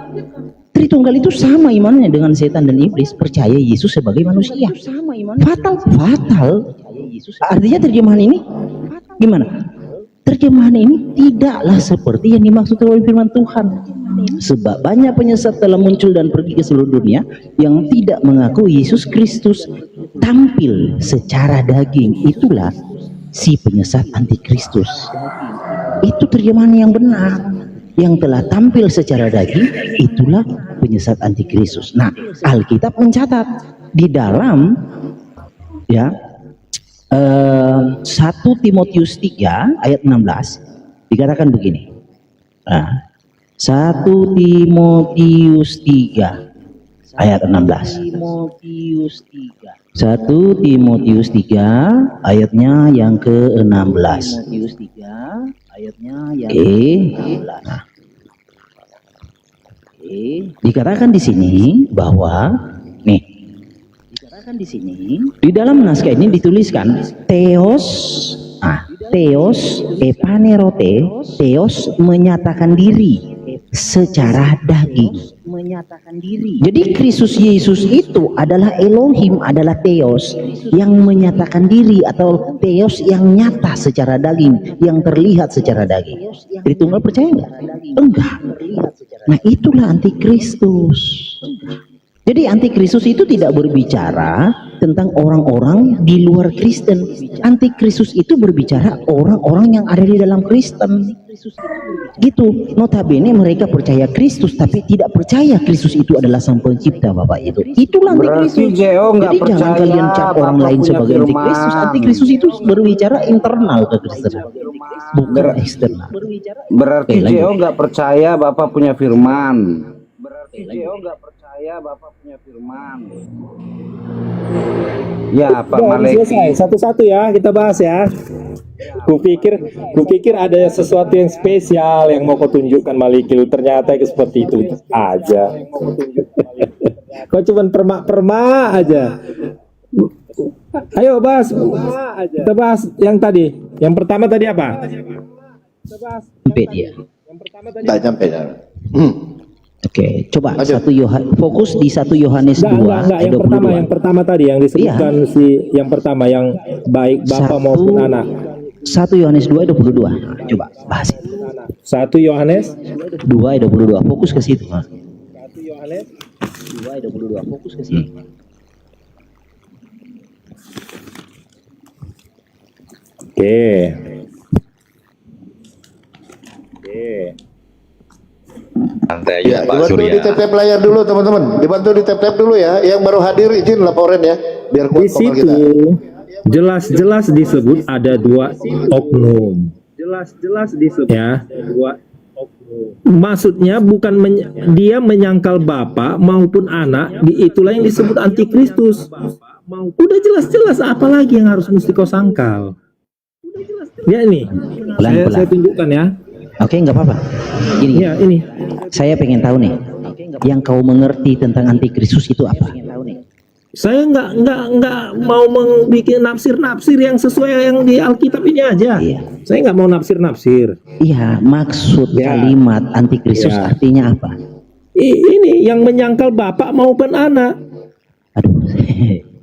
Tritunggal itu sama imannya dengan setan dan iblis, percaya Yesus sebagai manusia. Fatal. Artinya terjemahan ini gimana? Terjemahan ini tidaklah seperti yang dimaksud oleh firman Tuhan. Sebab banyak penyesat telah muncul dan pergi ke seluruh dunia yang tidak mengaku Yesus Kristus tampil secara daging. Itulah si penyesat antikristus. Itu terjemahan yang benar. Yang telah tampil secara daging itulah penyesat antikristus. Nah, Alkitab mencatat di dalam ya 1 Timotius 3 ayat 16 dikatakan begini. 1 Timotius 3 ayat 16. 1 Timotius 3 ayatnya yang ke-16. Dikatakan di sini bahwa di dalam naskah ini dituliskan theos, theos epanerote, theos menyatakan diri secara daging. Jadi Kristus Yesus itu adalah Elohim, adalah theos yang menyatakan diri, atau theos yang nyata secara daging, yang terlihat secara daging. Tritunggal percaya enggak? Enggak. Nah, itulah antikristus. Jadi antikristus itu tidak berbicara tentang orang-orang di luar Kristen. Antikristus itu berbicara orang-orang yang ada di dalam Kristen. Gitu. Notabene mereka percaya Kristus tapi tidak percaya Kristus itu adalah Sang Pencipta, Bapak itu. Itulah antikristus. Jadi jangan kalian cap orang lain sebagai antikristus. Antikristus itu berbicara internal ke Kristen, bukan eksternal. Berarti JO nggak percaya Bapak punya firman. Ya, Pak Maleki. Selesai. Satu-satu ya kita bahas ya. Kupikir ada sesuatu yang spesial yang mau kau tunjukkan, Malikil. Ternyata seperti itu aja. Kau cuman perma aja. Ayo bahas. Kita bahas yang tadi. Yang pertama tadi apa? Sampai dia. Tak sampai. Oke, coba fokus di 1 Yohanes 2 enggak, yang pertama tadi yang disebutkan yang pertama yang baik Bapa maupun anak. 1 Yohanes 2 ayat 22. Coba bahas. 1 Yohanes 2 ayat 22. Fokus ke situ. 1 Yohanes 2 ayat 22. Fokus ke situ. Oke. Santai Ya, aja Pak dibantu Surya. di tap layar dulu teman-teman. Dibantu di tap dulu ya. Yang baru hadir izin laporin ya. Biar Di kuat komen situ kita. jelas-jelas disebut ada 2 oknum. Ya. Maksudnya bukan dia menyangkal Bapa maupun anak, itulah yang disebut antikristus. Udah jelas-jelas, apalagi yang harus mesti kau sangkal. Ya ini, saya tunjukkan ya. Oke, nggak apa-apa. Gini, Ya ini. saya pengen tahu nih, yang kau mengerti tentang antikristus itu apa? Saya nggak mau membuat nafsir yang sesuai yang di Alkitab ini aja. Iya. Saya nggak mau nafsir. Iya, maksud kalimat antikristus artinya apa? Ini yang menyangkal Bapak maupun anak. Aduh,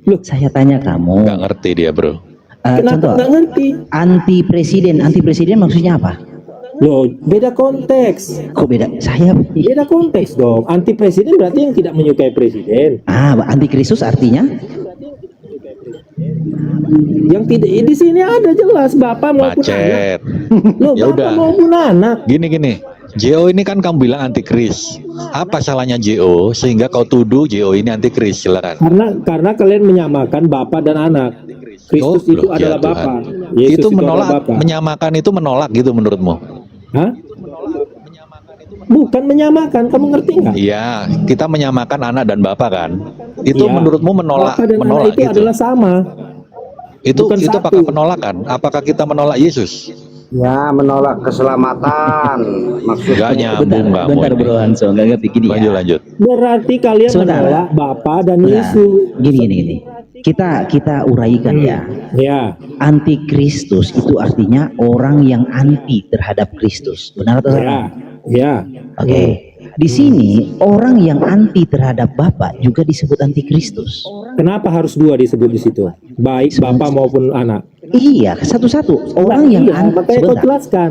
loh, saya tanya kamu. Nggak ngerti dia, bro. Kenapa nggak ngerti? Anti presiden maksudnya apa? Loh, beda konteks. Kok beda? Beda konteks dong. Anti presiden berarti yang tidak menyukai presiden. Antikristus artinya? Yang tidak, di sini ada jelas Bapak maupun Macet. anak. Loh, Ya Bapak udah. maupun anak. Gini. JO ini kan kamu bilang antikris. Apa salahnya JO sehingga kau tuduh JO ini antikris? Silakan. Karena kalian menyamakan Bapak dan anak. Kristus itu loh, adalah ya Tuhan. Bapa. Yesus Itu adalah menolak, Bapa. menyamakan itu menolak gitu menurutmu? Hah? Bukan menyamakan, kamu ngerti nggak? Iya, kita menyamakan anak dan bapak kan. Itu Iya. menurutmu menolak Bapak dan anak itu gitu. adalah sama. Bukan Itu satu. apakah penolakan? Apakah kita menolak Yesus? Ya, menolak keselamatan. Maksudnya. Gak nyambung kamu. Bentar ini. Bro Hanso, nggak ngerti gini ya. Lanjut. Berarti kalian Sebentar. menolak Bapa dan Nah, Yesus. gini. Kita uraikan ya. Ya. Antikristus itu artinya orang yang anti terhadap Kristus. Benar atau salah? Ya. Oke. Di sini orang yang anti terhadap Bapa juga disebut antikristus. Kenapa harus 2 disebut di situ? Baik Bapak maupun anak. Iya, satu-satu. Orang yang Iya, makanya kau jelaskan.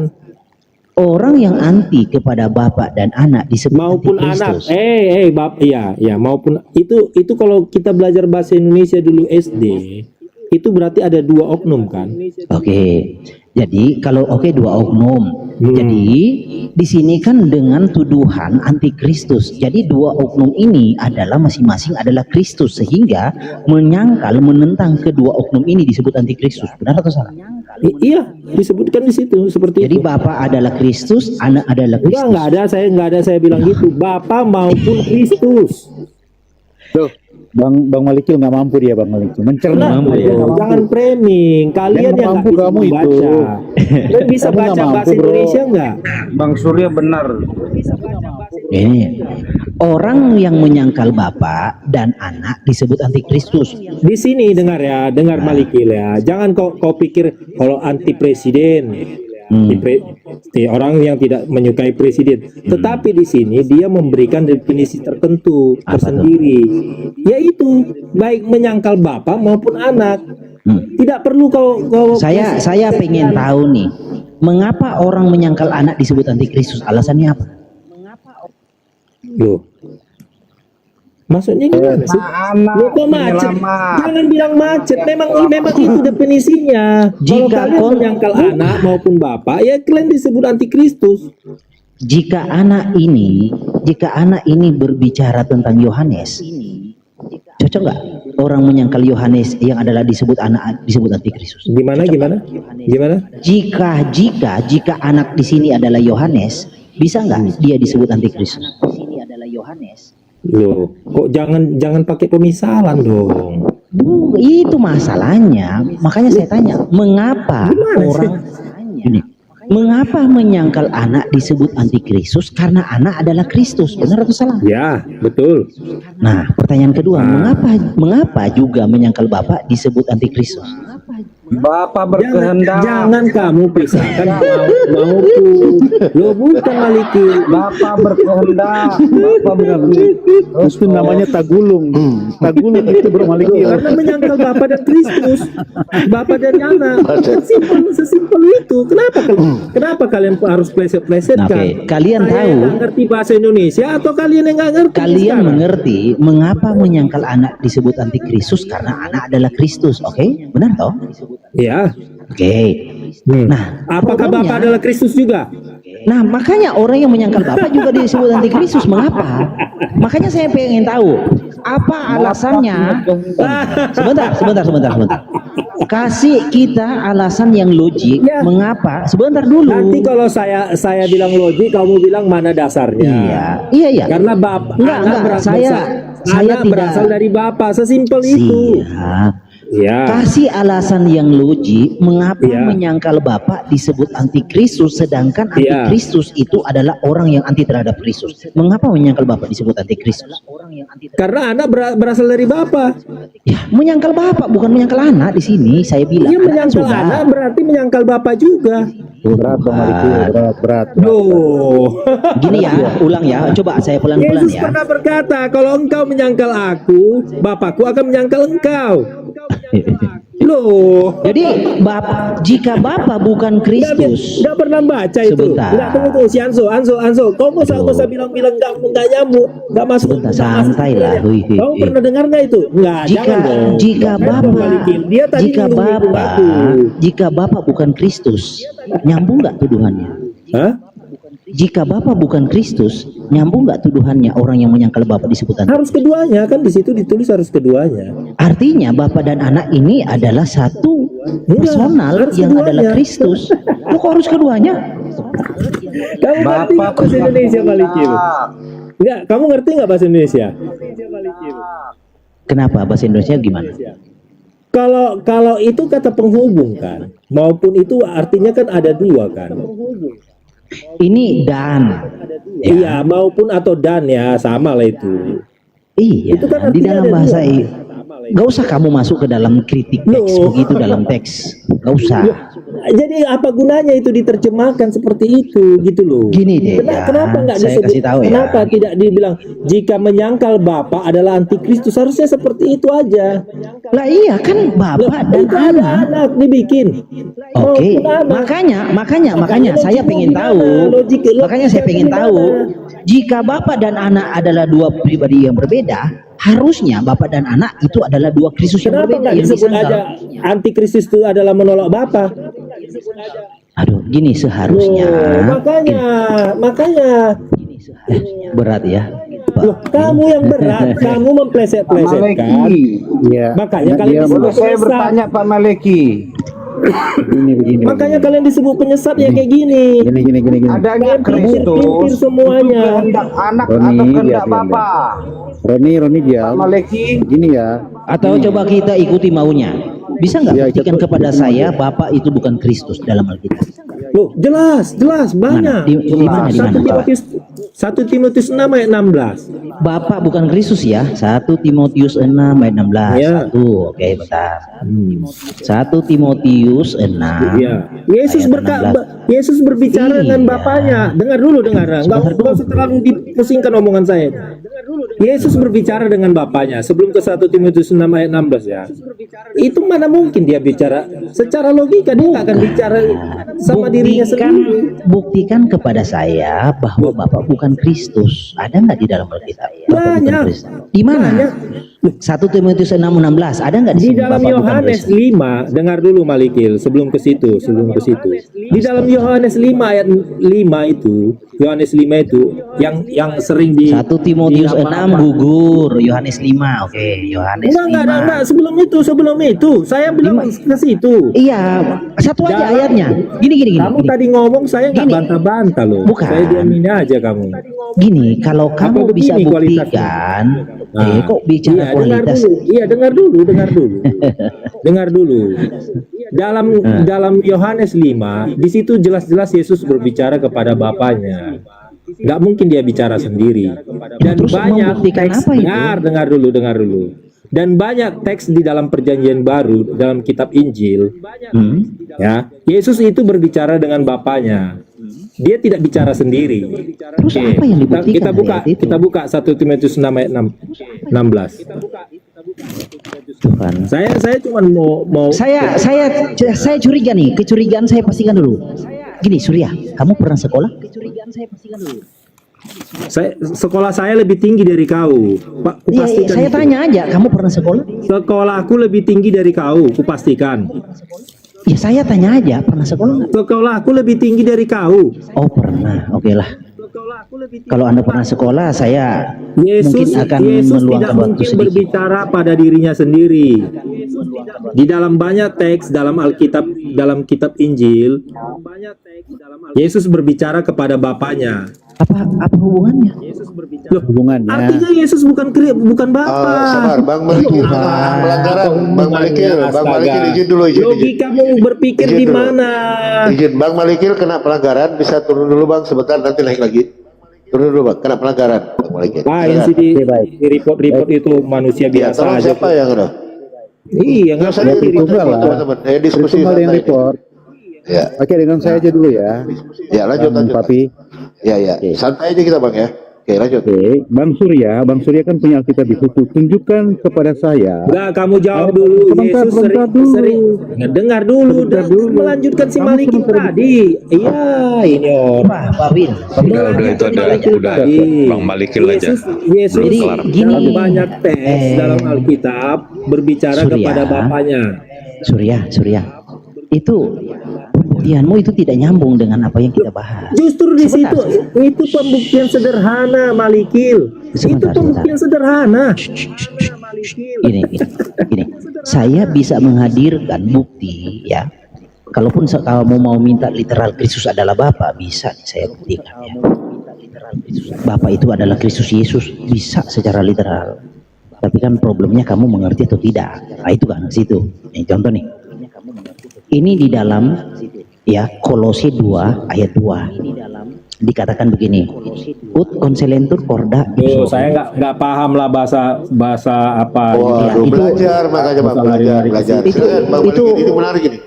Orang yang anti kepada Bapa dan anak disebut Maupun anak. antikristus. Bap, iya, maupun itu kalau kita belajar bahasa Indonesia dulu SD, itu berarti ada dua oknum kan? Oke. Jadi kalau dua oknum. Jadi di sini kan dengan tuduhan antikristus. Jadi dua oknum ini adalah masing-masing adalah Kristus, sehingga menyangkal menentang kedua oknum ini disebut antikristus. Benar atau salah? Iya, disebutkan di situ seperti Jadi itu. Bapa adalah Kristus, Anak adalah Kristus. Enggak ada saya bilang gitu. Bapa maupun Kristus. Tuh, Bang Malikil nggak mampu dia, Bang Malikil mencerna. Jangan framing. Kalian Yang yang mampu nggak bisa kamu itu. baca. Kalian bisa Kamu nggak baca mampu, bahasa bro. Indonesia nggak? Bang Surya benar. Ini orang yang menyangkal Bapa dan Anak disebut antikristus. Di sini dengar Malikil ya. Jangan kau pikir kalau anti presiden, orang yang tidak menyukai presiden. Tetapi di sini dia memberikan definisi tertentu tersendiri, yaitu baik menyangkal Bapa maupun Anak. Tidak perlu kau Saya pengen tahu nih, mengapa orang menyangkal Anak disebut antikristus? Alasannya apa? Loh, maksudnya gimana sih? Loh, kok macet? Jangan bilang macet. Memang itu definisinya. Kalau kalian menyangkal Anak maupun Bapa, ya kalian disebut antikristus. Jika anak ini berbicara tentang Yohanes, cocok nggak orang menyangkal Yohanes yang adalah disebut anak disebut antikristus? Gimana? Jika anak di sini adalah Yohanes, bisa nggak dia disebut antikristus? Loh, kok jangan pakai pemisalan dong. Itu masalahnya. Makanya saya tanya, mengapa mengapa menyangkal Anak disebut antikristus? Karena Anak adalah Kristus, benar atau salah? Ya, betul. Nah, pertanyaan kedua, mengapa juga menyangkal Bapa disebut antikristus? Bapak berkehendak. Jangan kamu pisahkan maupun. Lo bukan Malikil. Bapak berkehendak. Bapak Itu namanya tagulung. Tagulung itu, Bro Malikil. Karena menyangkal Bapa dan Kristus, Bapa dan Anak. Sesimpel itu. Kenapa kalian harus pleset-plesetkan? Oke, kalian Saya tahu, nggak ngerti bahasa Indonesia atau kalian yang nggak ngerti? kalian sekarang? mengerti mengapa menyangkal Anak disebut antikristus? Karena Anak adalah Kristus, oke? Benar toh? Ya. Oke. Nah, Apakah problemnya- Bapak adalah Kristus juga? Nah, makanya orang yang menyangkal Bapak juga disebut antikristus. Mengapa? Makanya saya pengen tahu apa alasannya. Sebentar. Kasih kita alasan yang logik. Ya. Mengapa? Sebentar dulu. Nanti kalau saya bilang logik, kamu bilang mana dasarnya? Iya. Karena Bapak Enggak. Saya anak tidak. berasal dari Bapak, sesimpel itu. Siap. Ya. Kasih alasan yang logik mengapa Ya. menyangkal Bapak disebut antikristus, sedangkan Ya. antikristus itu adalah orang yang anti terhadap Kristus. Mengapa menyangkal Bapak disebut antikristus? Karena anak berasal dari Bapak. Ya, menyangkal Bapak bukan menyangkal anak di sini. Saya bilang Iya, anak menyangkal sudah. anak berarti menyangkal Bapak juga. Berat, Bang Malikil. Berat. Loh. Gini ya, ulang ya. Coba saya pelan-pelan Yesus ya. pernah berkata, kalau engkau menyangkal aku, Bapakku akan menyangkal engkau. Loh. Jadi jika Bapak bukan Kristus, Nggak pernah baca itu. Sebentar. Nggak, tunggu si Anso. Kau nggak usah bilang-bilang nggak nyambung, nggak masuk. Sebentar, nggak masuk. santai lah. Kau pernah dengar nggak itu? Nggak. Jangan dong. Jika Jangan balikin. Dia tadi nyinggung-nyinggung aku. jika Bapak bukan Kristus, nyambung nggak tuduhannya? Hah? Jika Bapak bukan Kristus, nyambung nggak tuduhannya orang yang menyangkal Bapak disebut antikristus? Harus keduanya, kan di situ ditulis harus keduanya. Artinya Bapak dan Anak ini adalah satu personal harus yang keduanya. adalah Kristus. Kok harus keduanya? Kamu ngerti nggak bahasa Indonesia, Malikil? Enggak, kamu ngerti nggak bahasa Indonesia? Kenapa bahasa Indonesia gimana? Kalau itu kata penghubung kan, maupun itu artinya kan ada dua kan. Ini dan. Iya, maupun atau dan ya, sama lah itu. Iya, Itu kan di artinya dalam ada bahasa dua. gak usah kamu masuk ke dalam kritik teks Loh. begitu dalam teks, gak usah. Jadi apa gunanya itu diterjemahkan seperti itu gitu loh. Gini deh, Kenapa nggak saya disebut? kasih tahu ya. Kenapa tidak dibilang jika menyangkal Bapak adalah antikristus? Harusnya seperti itu aja. Lah iya kan Bapak dan Itu ada Anak. anak dibikin. Oke, Maupun anak. makanya saya pengen tahu. Makanya saya pengen tahu. Jika Bapak dan Anak adalah dua pribadi yang berbeda, Harusnya Bapa dan Anak itu adalah dua Kristus yang Kenapa berbeda nggak yang disebut disangkal. aja antikristus itu adalah menolak Bapa? Aduh, gini seharusnya. Makanya Berat ya. loh, kamu yang berat, kamu mempleset-plesetkan. Iya. Makanya Nah, kalian dia- disebut Saya penyesat. bertanya Pak Maleki, begini. Makanya kalian disebut penyesat ya kayak gini. Gini. adanya Pintir Kristus semuanya. itu kehendak anak Roni, atau kehendak diam. Bapa? Roni Pak diam. Maleki, Gini ya. Atau coba kita ikuti maunya. Bisa nggak Ya, buktikan ikut- kepada ikut saya Bapak itu bukan Kristus dalam Alkitab? Loh, jelas Mana? banyak. Di mana? 1 Timotius 6 ayat 16. Bapak bukan Kristus ya. 1 Timotius 6 ayat 16. Ya. Satu, oke bentar. 1 Timotius 6. Iya. Yesus ayat 16. Yesus berbicara dengan Iya. Bapaknya. Dengar dulu. Enggak usah terlalu dipusingkan omongan saya. Yesus berbicara dengan Bapaknya sebelum ke 1 Timotius 6 ayat 16 ya. Itu mana mungkin dia bicara secara logika, dia nggak akan bicara sama dirinya sendiri. Buktikan kepada saya bahwa Bapak bukan Kristus. Ada nggak di dalam Alkitab? Bapak bukan Banyak. Kristus. Di mana? Banyak. 1 Timotius 6:16. Ada nggak di Di sini dalam Bapak bukan Yohanes Kristus? 5, dengar dulu Malikil sebelum ke situ. Di dalam Yohanes 5 ayat 5 itu, Yohanes 5 itu yang sering di 1 Timotius 6 gugur. Yohanes 5. Oke, Yohanes 5. Enggak, sebelum itu. Saya bilang ke situ. Iya, satu aja Dalam- ayatnya. Gini. Kamu tadi ngomong saya nggak Gini. bantah-bantah loh. Bukan. Saya diamin aja kamu. Gini, kalau kamu bisa begini kualitasnya? buktikan, Nah, kok bicara kualitas? dengar dulu. Dengar dulu. Dalam Yohanes 5, di situ jelas-jelas Yesus berbicara kepada Bapaknya. Nggak mungkin dia bicara sendiri. Dan Terus banyak membuktikan teks, apa itu? dengar dulu. Dan banyak teks di dalam Perjanjian Baru, dalam kitab Injil, ya, Yesus itu berbicara dengan Bapaknya. Dia tidak bicara sendiri. Terus apa yang dibuktikan dari ayat itu? Kita buka 1 Timotius 6 ayat 16. Tuh kan. Saya cuma mau Saya curiga nih, kecurigaan saya pastikan dulu. Gini, Surya, kamu pernah sekolah? sekolah saya lebih tinggi dari kau. Pak, Iya, kupastikan saya itu. tanya aja, kamu pernah sekolah? Sekolahku lebih tinggi dari kau, kupastikan. Ya saya tanya aja, pernah sekolah nggak? Sekolahku lebih tinggi dari kau. Oh pernah, oke lah. Kalau Anda pernah sekolah, saya mungkin akan Yesus tidak meluangkan waktu mungkin sedikit. berbicara pada dirinya sendiri. Di dalam banyak teks dalam Alkitab, dalam kitab Injil, Yesus berbicara kepada Bapaknya. Apa hubungannya? Loh, Hubungannya. artinya Yesus bukan Bapa. Sabar, Bang Malikil. Pelanggaran, Bang Malikil. Bang Malikil izin dulu, izin. Logikamu berpikir Izin di dulu. mana? Izin, Bang Malikil kena pelanggaran, bisa turun dulu Bang, sebentar nanti naik lagi. Turun dulu Bang, kena pelanggaran. Bang Malikil. Yang di report itu manusia Ya, biasa tolong aja. siapa yang ada? Iya, nggak usah Saya di report. teman-teman. Saya diskusi Tunggal yang santai. report. Ya, Oke, dengan saya aja dulu ya. ya lanjut. Papi. Ya. Santai aja kita Bang ya. Oke, lanjut. Oke, Bang Surya kan punya Alkitab di situ. Tunjukkan kepada saya. Enggak, kamu jawab dulu. Sebentar, Yesus sebentar dulu. sering dengar dulu, Sebentar dulu. melanjutkan si Kamu Malikin sebentar dulu. tadi. Iya, ini orang. Pak Win. Udah itu udah Bang Malikil aja. Yesus Jadi, kelar. gini. dalam banyak teks dalam Alkitab berbicara Surya. kepada Bapaknya. Surya. Itu pembuktianmu itu tidak nyambung dengan apa yang kita bahas. Justru di Sebentar. situ itu pembuktian sederhana, Malikil. Sebentar, Itu pembuktian sederhana. Gini. Saya bisa menghadirkan bukti ya. Kalaupun kamu mau minta literal Kristus adalah Bapa, bisa nih saya buktikan ya. Bapa itu adalah Kristus Yesus, bisa secara literal. Tapi kan problemnya kamu mengerti atau tidak. Nah itu kan situ. Nih contoh nih. Ini di dalam ya Kolose 2 ayat 2 dikatakan begini, ut concelentur corda Tuh, saya nggak paham lah bahasa apa. Waduh, itu- belajar makanya Bang, belajar. Itu- Silakan Bang Malikil, itu- itu menarik ini.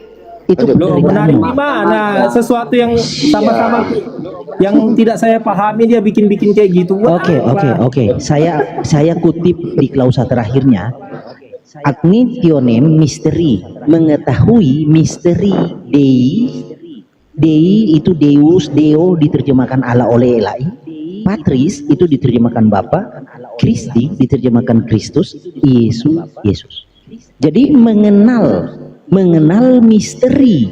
itu Loh, dari menarik kamu. di mana? Sesuatu yang sama-sama yang tidak saya pahami dia bikin-bikin kayak gitu. Oke. Saya kutip di klausa terakhirnya. Agnitionem misteri, mengetahui misteri Dei. Dei itu Deus, Deo diterjemahkan Allah oleh Elai. Patris itu diterjemahkan Bapa. Kristi diterjemahkan Kristus, Yesus. Jadi mengenal misteri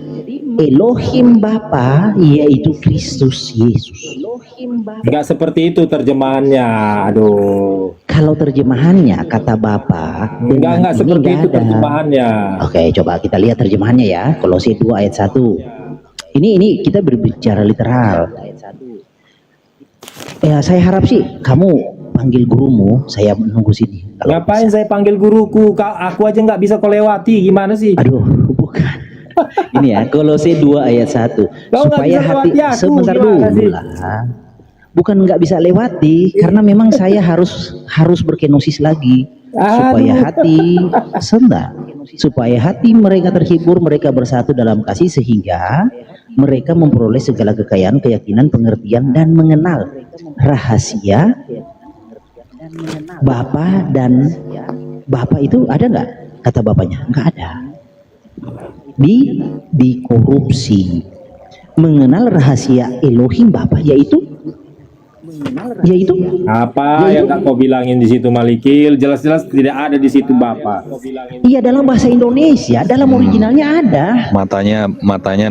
Elohim Bapa yaitu Kristus Yesus. Enggak seperti itu terjemahannya. Aduh. Kalau terjemahannya kata Bapa Enggak seperti itu terjemahannya. Oke, coba kita lihat terjemahannya ya. Kolose 2 ayat 1. Ini kita berbicara literal. Ya, saya harap sih kamu panggil gurumu, saya menunggu sini. Ngapain saya panggil guruku? Aku aja nggak bisa kau lewati, gimana sih? Aduh, bukan. Ini ya, Kolose 2 ayat 1. Supaya hati sebentar dulu lah. Bukan nggak bisa lewati, karena memang saya harus berkenosis lagi. Supaya hati mereka terhibur, mereka bersatu dalam kasih, sehingga mereka memperoleh segala kekayaan, keyakinan, pengertian, dan mengenal rahasia Bapa. Dan Bapa itu ada nggak? Kata Bapaknya nggak ada. Dikorupsi. Mengenal rahasia Elohim Bapa yaitu apa yang nggak kau bilangin di situ, Malikil? Jelas-jelas tidak ada di situ Bapak. Iya, dalam bahasa Indonesia, dalam originalnya ada. Matanya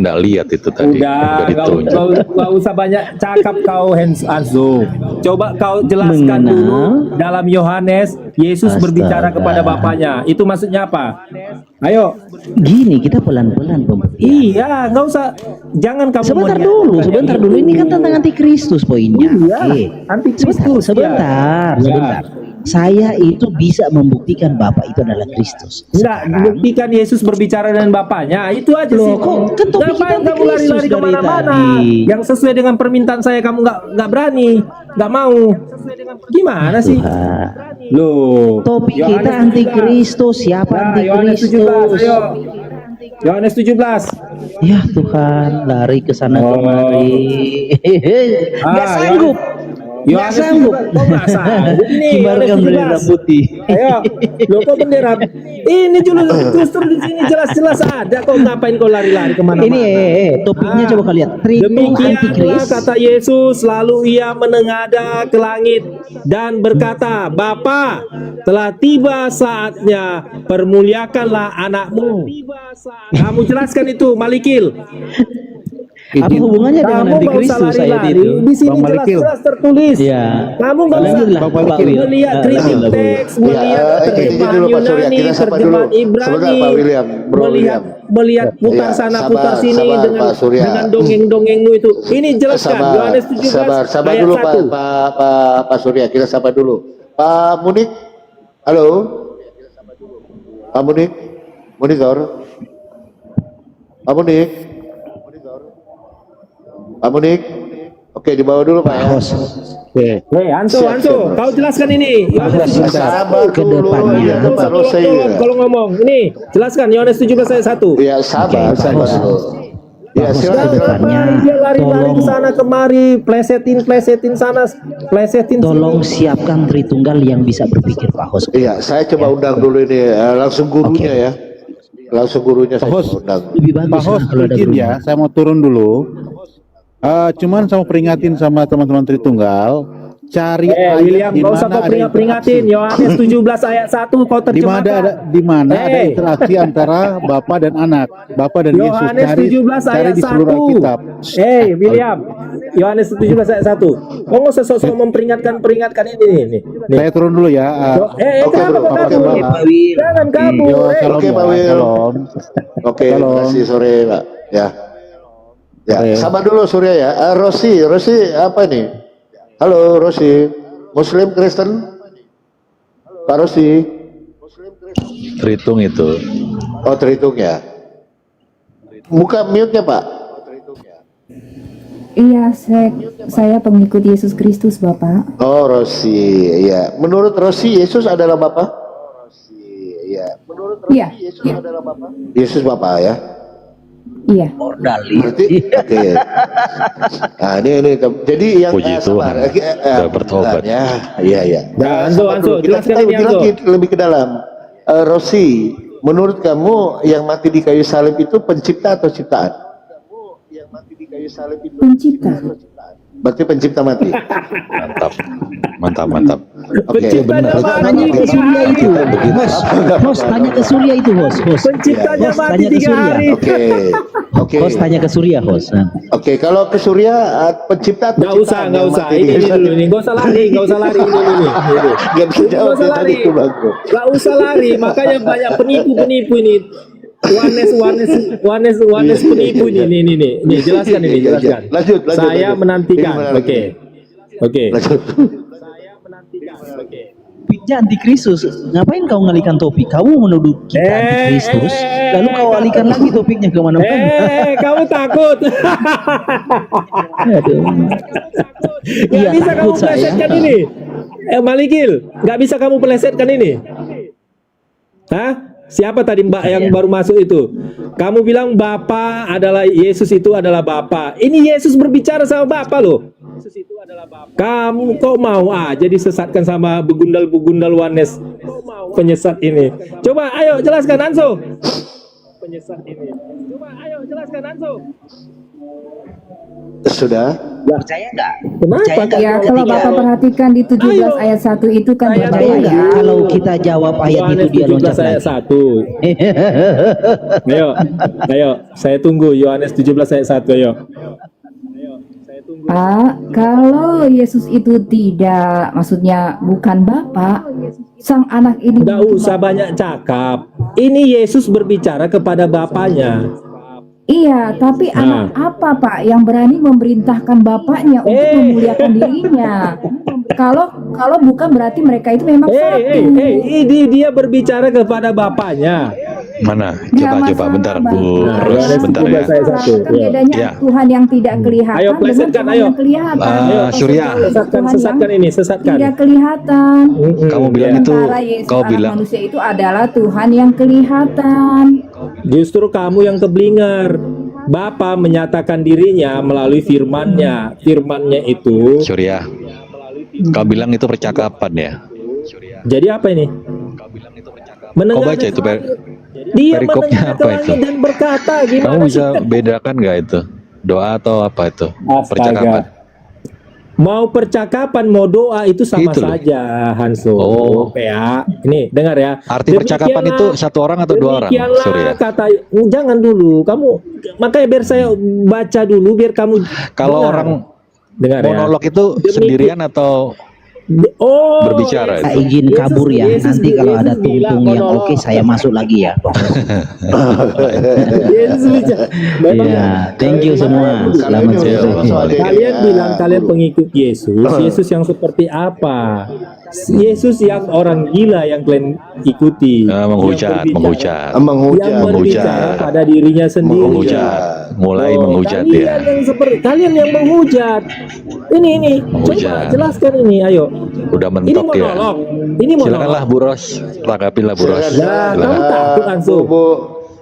nggak lihat itu tadi. Udah nggak usah banyak cakap kau, Hanzo. Coba kau jelaskan dulu dalam Yohanes Yesus berbicara kepada Bapaknya. Itu maksudnya apa? Ayo. Gini, kita pelan-pelan pembuktian. Iya, nggak usah. Jangan kamu sebentar dulu. Ini kan tentang antikristus poinnya. Iya, Oke. antikristus. Sebentar. Saya itu bisa membuktikan Bapak itu adalah Kristus. Enggak, buktikan Yesus berbicara dengan Bapaknya. Itu aja sih. Kan topik kita kamu lari-lari kemana-mana? Yang sesuai dengan permintaan saya kamu nggak berani, nggak mau. Gimana sih? Loh, topik kita antikristus. Siapa antikristus? Yohanes 17. Ya Tuhan, lari ke sana kemari. Nggak sanggup. Nggak sanggup. Ini kibarkan bendera putih. Ayo, lo kok bendera? Ini justru di sini jelas-jelas ada. Kok ngapain kau lari-lari kemana-mana? Ini topiknya coba kalian. Demikianlah kata Yesus, lalu ia menengadah ke langit dan berkata, Bapa, telah tiba saatnya, permuliakanlah anakmu. Kamu jelaskan itu, Malikil. Apa hubungannya dengan antikristus ayat itu? Di sini jelas-jelas tertulis. Ya. Kamu nggak usah melihat kritik teks, melihat terjemahan Yunani, terjemahan Ibrani, melihat putar sana putar sini dengan dongeng-dongengmu itu. Ini jelaskan Yohanes 17 sabar ayat dulu 1. Pak Surya, kita sabar dulu. Pak Munik, halo. Pak Munik, Pak Munik, oke, dibawa dulu Pak ya. Oke, Anto, kau jelaskan ini. Sabar dulu, kalau ngomong, ini jelaskan Yohanes 17 ayat 1. Ya sabar dulu. Ya silakan. Dia lari-lari ke sana kemari, plesetin sana, plesetin. Tolong siapkan Tritunggal yang bisa berpikir, Pak Hos. Iya, saya coba undang dulu ini, langsung gurunya ya. Langsung gurunya saya undang. Lebih bagus Pak Hos, kalau ada izin guru. ya, saya mau turun dulu. Cuman saya mau peringatin sama teman-teman Tritunggal, cari ayat William, kau usah kau peringatin. Yohanes 17 ayat 1 kau terjemahkan. Di mana ada interaksi antara Bapa dan Anak, Bapa dan Yesus. Yohanes 17 ayat di seluruh 1. Alkitab. William, Yohanes 17 ayat 1. Kau nggak usah sosok memperingatkan ini. Saya turun dulu ya. Jangan kabur. Oke Pak Wil. Oke, terima kasih sore Pak. Ya, sabar dulu Surya ya. Rosi apa nih? Halo Rosi, Muslim Kristen? Pak Rosi. Terhitung itu. Oh terhitung ya. Buka mute-nya Pak. Iya, saya pengikut Yesus Kristus, Bapak. Oh Rosi, ya. Menurut Rosi Yesus adalah Bapa? Menurut Rosi Yesus adalah Bapa? Yesus Bapa ya. Iya. Berarti oke. Nah, ini jadi yang sabar. Bertobat. Iya. Nah, Anzo, jelaskan ini Anzo. Lebih ke dalam. Rosi, menurut kamu yang mati di kayu salib itu pencipta atau ciptaan? kayu salib itu Pencipta. berarti pencipta mati. Mantap. Oke, Penciptanya Tanya ke Surya itu. Host, tanya ke Surya itu, host. Penciptanya Host, mati tanya ke 3 Surya. hari. Oke. Host tanya ke Surya, host. Oke, kalau ke Surya pencipta atau Nggak usah. Ini dulu nih. Nggak usah lari ini. Nggak bisa jawab Nggak usah dia tadi lari. itu bagus. Gak usah lari, makanya banyak penipu ini. Wanes penipu ini. Nih, jelaskan ini, Iya. jelaskan. Lanjut. Saya lanjut. menantikan. Ini mana lagi? Oke. Lanjut. Topiknya antikristus. Ngapain kau ngalihkan topik? Kamu menuduh kita antikristus, lalu kau alihkan lagi topiknya kemana-mana. Kamu takut? Aduh. Gak Iya, bisa kamu takut saya. plesetkan ini. Malikil, gak bisa kamu plesetkan ini. Hah? Siapa tadi Mbak yang baru masuk itu? Kamu bilang Bapa adalah Yesus, itu adalah Bapa. Ini Yesus berbicara sama Bapa loh. Kamu kok mau aja disesatkan sama begundal-begundal Wanes penyesat ini. Coba ayo jelaskan Anso. Sudah. Percaya nggak? Kenapa? Ya, kalau Bapak perhatikan di 17 ayat 1 itu kan Saya percaya Percaya ya. nggak? Kalau kita jawab ayat itu Yohanes dia 17 loncat ayat lagi. 1. Ayo, saya tunggu Yohanes 17 ayat 1, ayo. Pak, kalau Yesus itu tidak, maksudnya bukan Bapak, sang anak ini Nggak usah banyak cakap. Ini Yesus berbicara kepada Bapaknya. Iya, tapi anak apa Pak yang berani memerintahkan bapaknya untuk memuliakan dirinya? Kalau bukan berarti mereka itu memang satu. Ini dia berbicara kepada Bapaknya. Mana? Nggak Coba bentar, masalah, Bu Bang. Ros, bentar ya. Kan bedanya Ya. Tuhan yang tidak kelihatan Ayo, dengan plesetkan, Tuhan ayo. yang kelihatan. Surya. Sesatkan ini, sesatkan. Tidak kelihatan. Kamu bilang itu, Sementara Yesus kau anak bilang manusia itu adalah Tuhan yang kelihatan. Justru kamu yang keblinger. Bapa menyatakan dirinya melalui firman-Nya. Firman-Nya itu. Surya, kau bilang itu percakapan ya? Jadi apa ini? Kau baca itu Dia perikopnya mendengar ke apa itu? langit dan berkata, Kamu gimana bisa sih? bedakan nggak itu? Doa atau apa itu? Percakapan. Mau percakapan, mau doa itu sama Itu loh. saja, Hanso. Ya, ini dengar ya. Arti percakapan itu satu orang atau dua orang, Demikianlah Surya? kata, jangan dulu. Kamu makanya biar saya baca dulu, biar kamu. Kalau dengar. orang Dengar ya. monolog itu sendirian atau berbicara Saya itu? izin kabur ya. Yesus Nanti kalau ada bilang tungtung yang monolog. oke saya masuk lagi ya. Yesus bicara. Memang Ya, thank you semua. Selamat sore. kalian bilang kalian pengikut Yesus. Yesus yang seperti apa? Yesus yang orang gila yang kalian ikuti. Menghujat, menghujat. Yang berbicara pada dirinya sendiri. Menghujat. Mulai Oh, menghujat kalian ya. yang seperti kalian yang menghujat. Ini. Coba Menghujat. jelaskan ini, ayo. Udah Ini mentok ya. monolog. Ini monolog. Silakanlah Bu Ros, tanggapilah Bu Ros. Nah, kamu Silakan. takut langsung.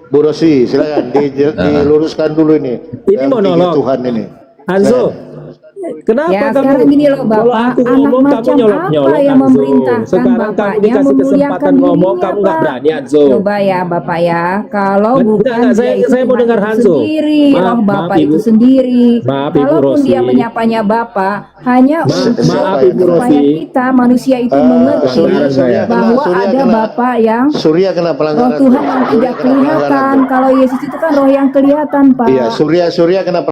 Bu Rosi, silakan diluruskan dulu ini. Ini Yang monolog. tinggi Tuhan ini. Hanso, kenapa Ya, kamu? sekarang gini loh, Bapak. Kalau aku Anak ngomong kamu macam nyolok-nyolok, apa yang Hanso. memerintahkan Sekarang kamu bapaknya dikasih memuliakan kesempatan ngomong, dirinya, kamu nggak Pak? berani, Hanso. Coba ya, Bapak ya. Kalau Enggak, bukan enggak, saya- dia itu saya mau Tuhan dengar itu Hanso. sendiri, Maaf, roh maaf, Bapak Ibu. itu sendiri. Maaf, Ibu Kalaupun Rosi. dia menyapanya Bapak, hanya untuk maaf, Ibu supaya Rosi. kita manusia itu mengerti Surya, bahwa Surya ada kena- Bapak yang Surya kena roh pelanggaran. Tuhan yang tidak kelihatan. Kalau Yesus itu kan roh yang kelihatan, Pak. Iya, Surya kena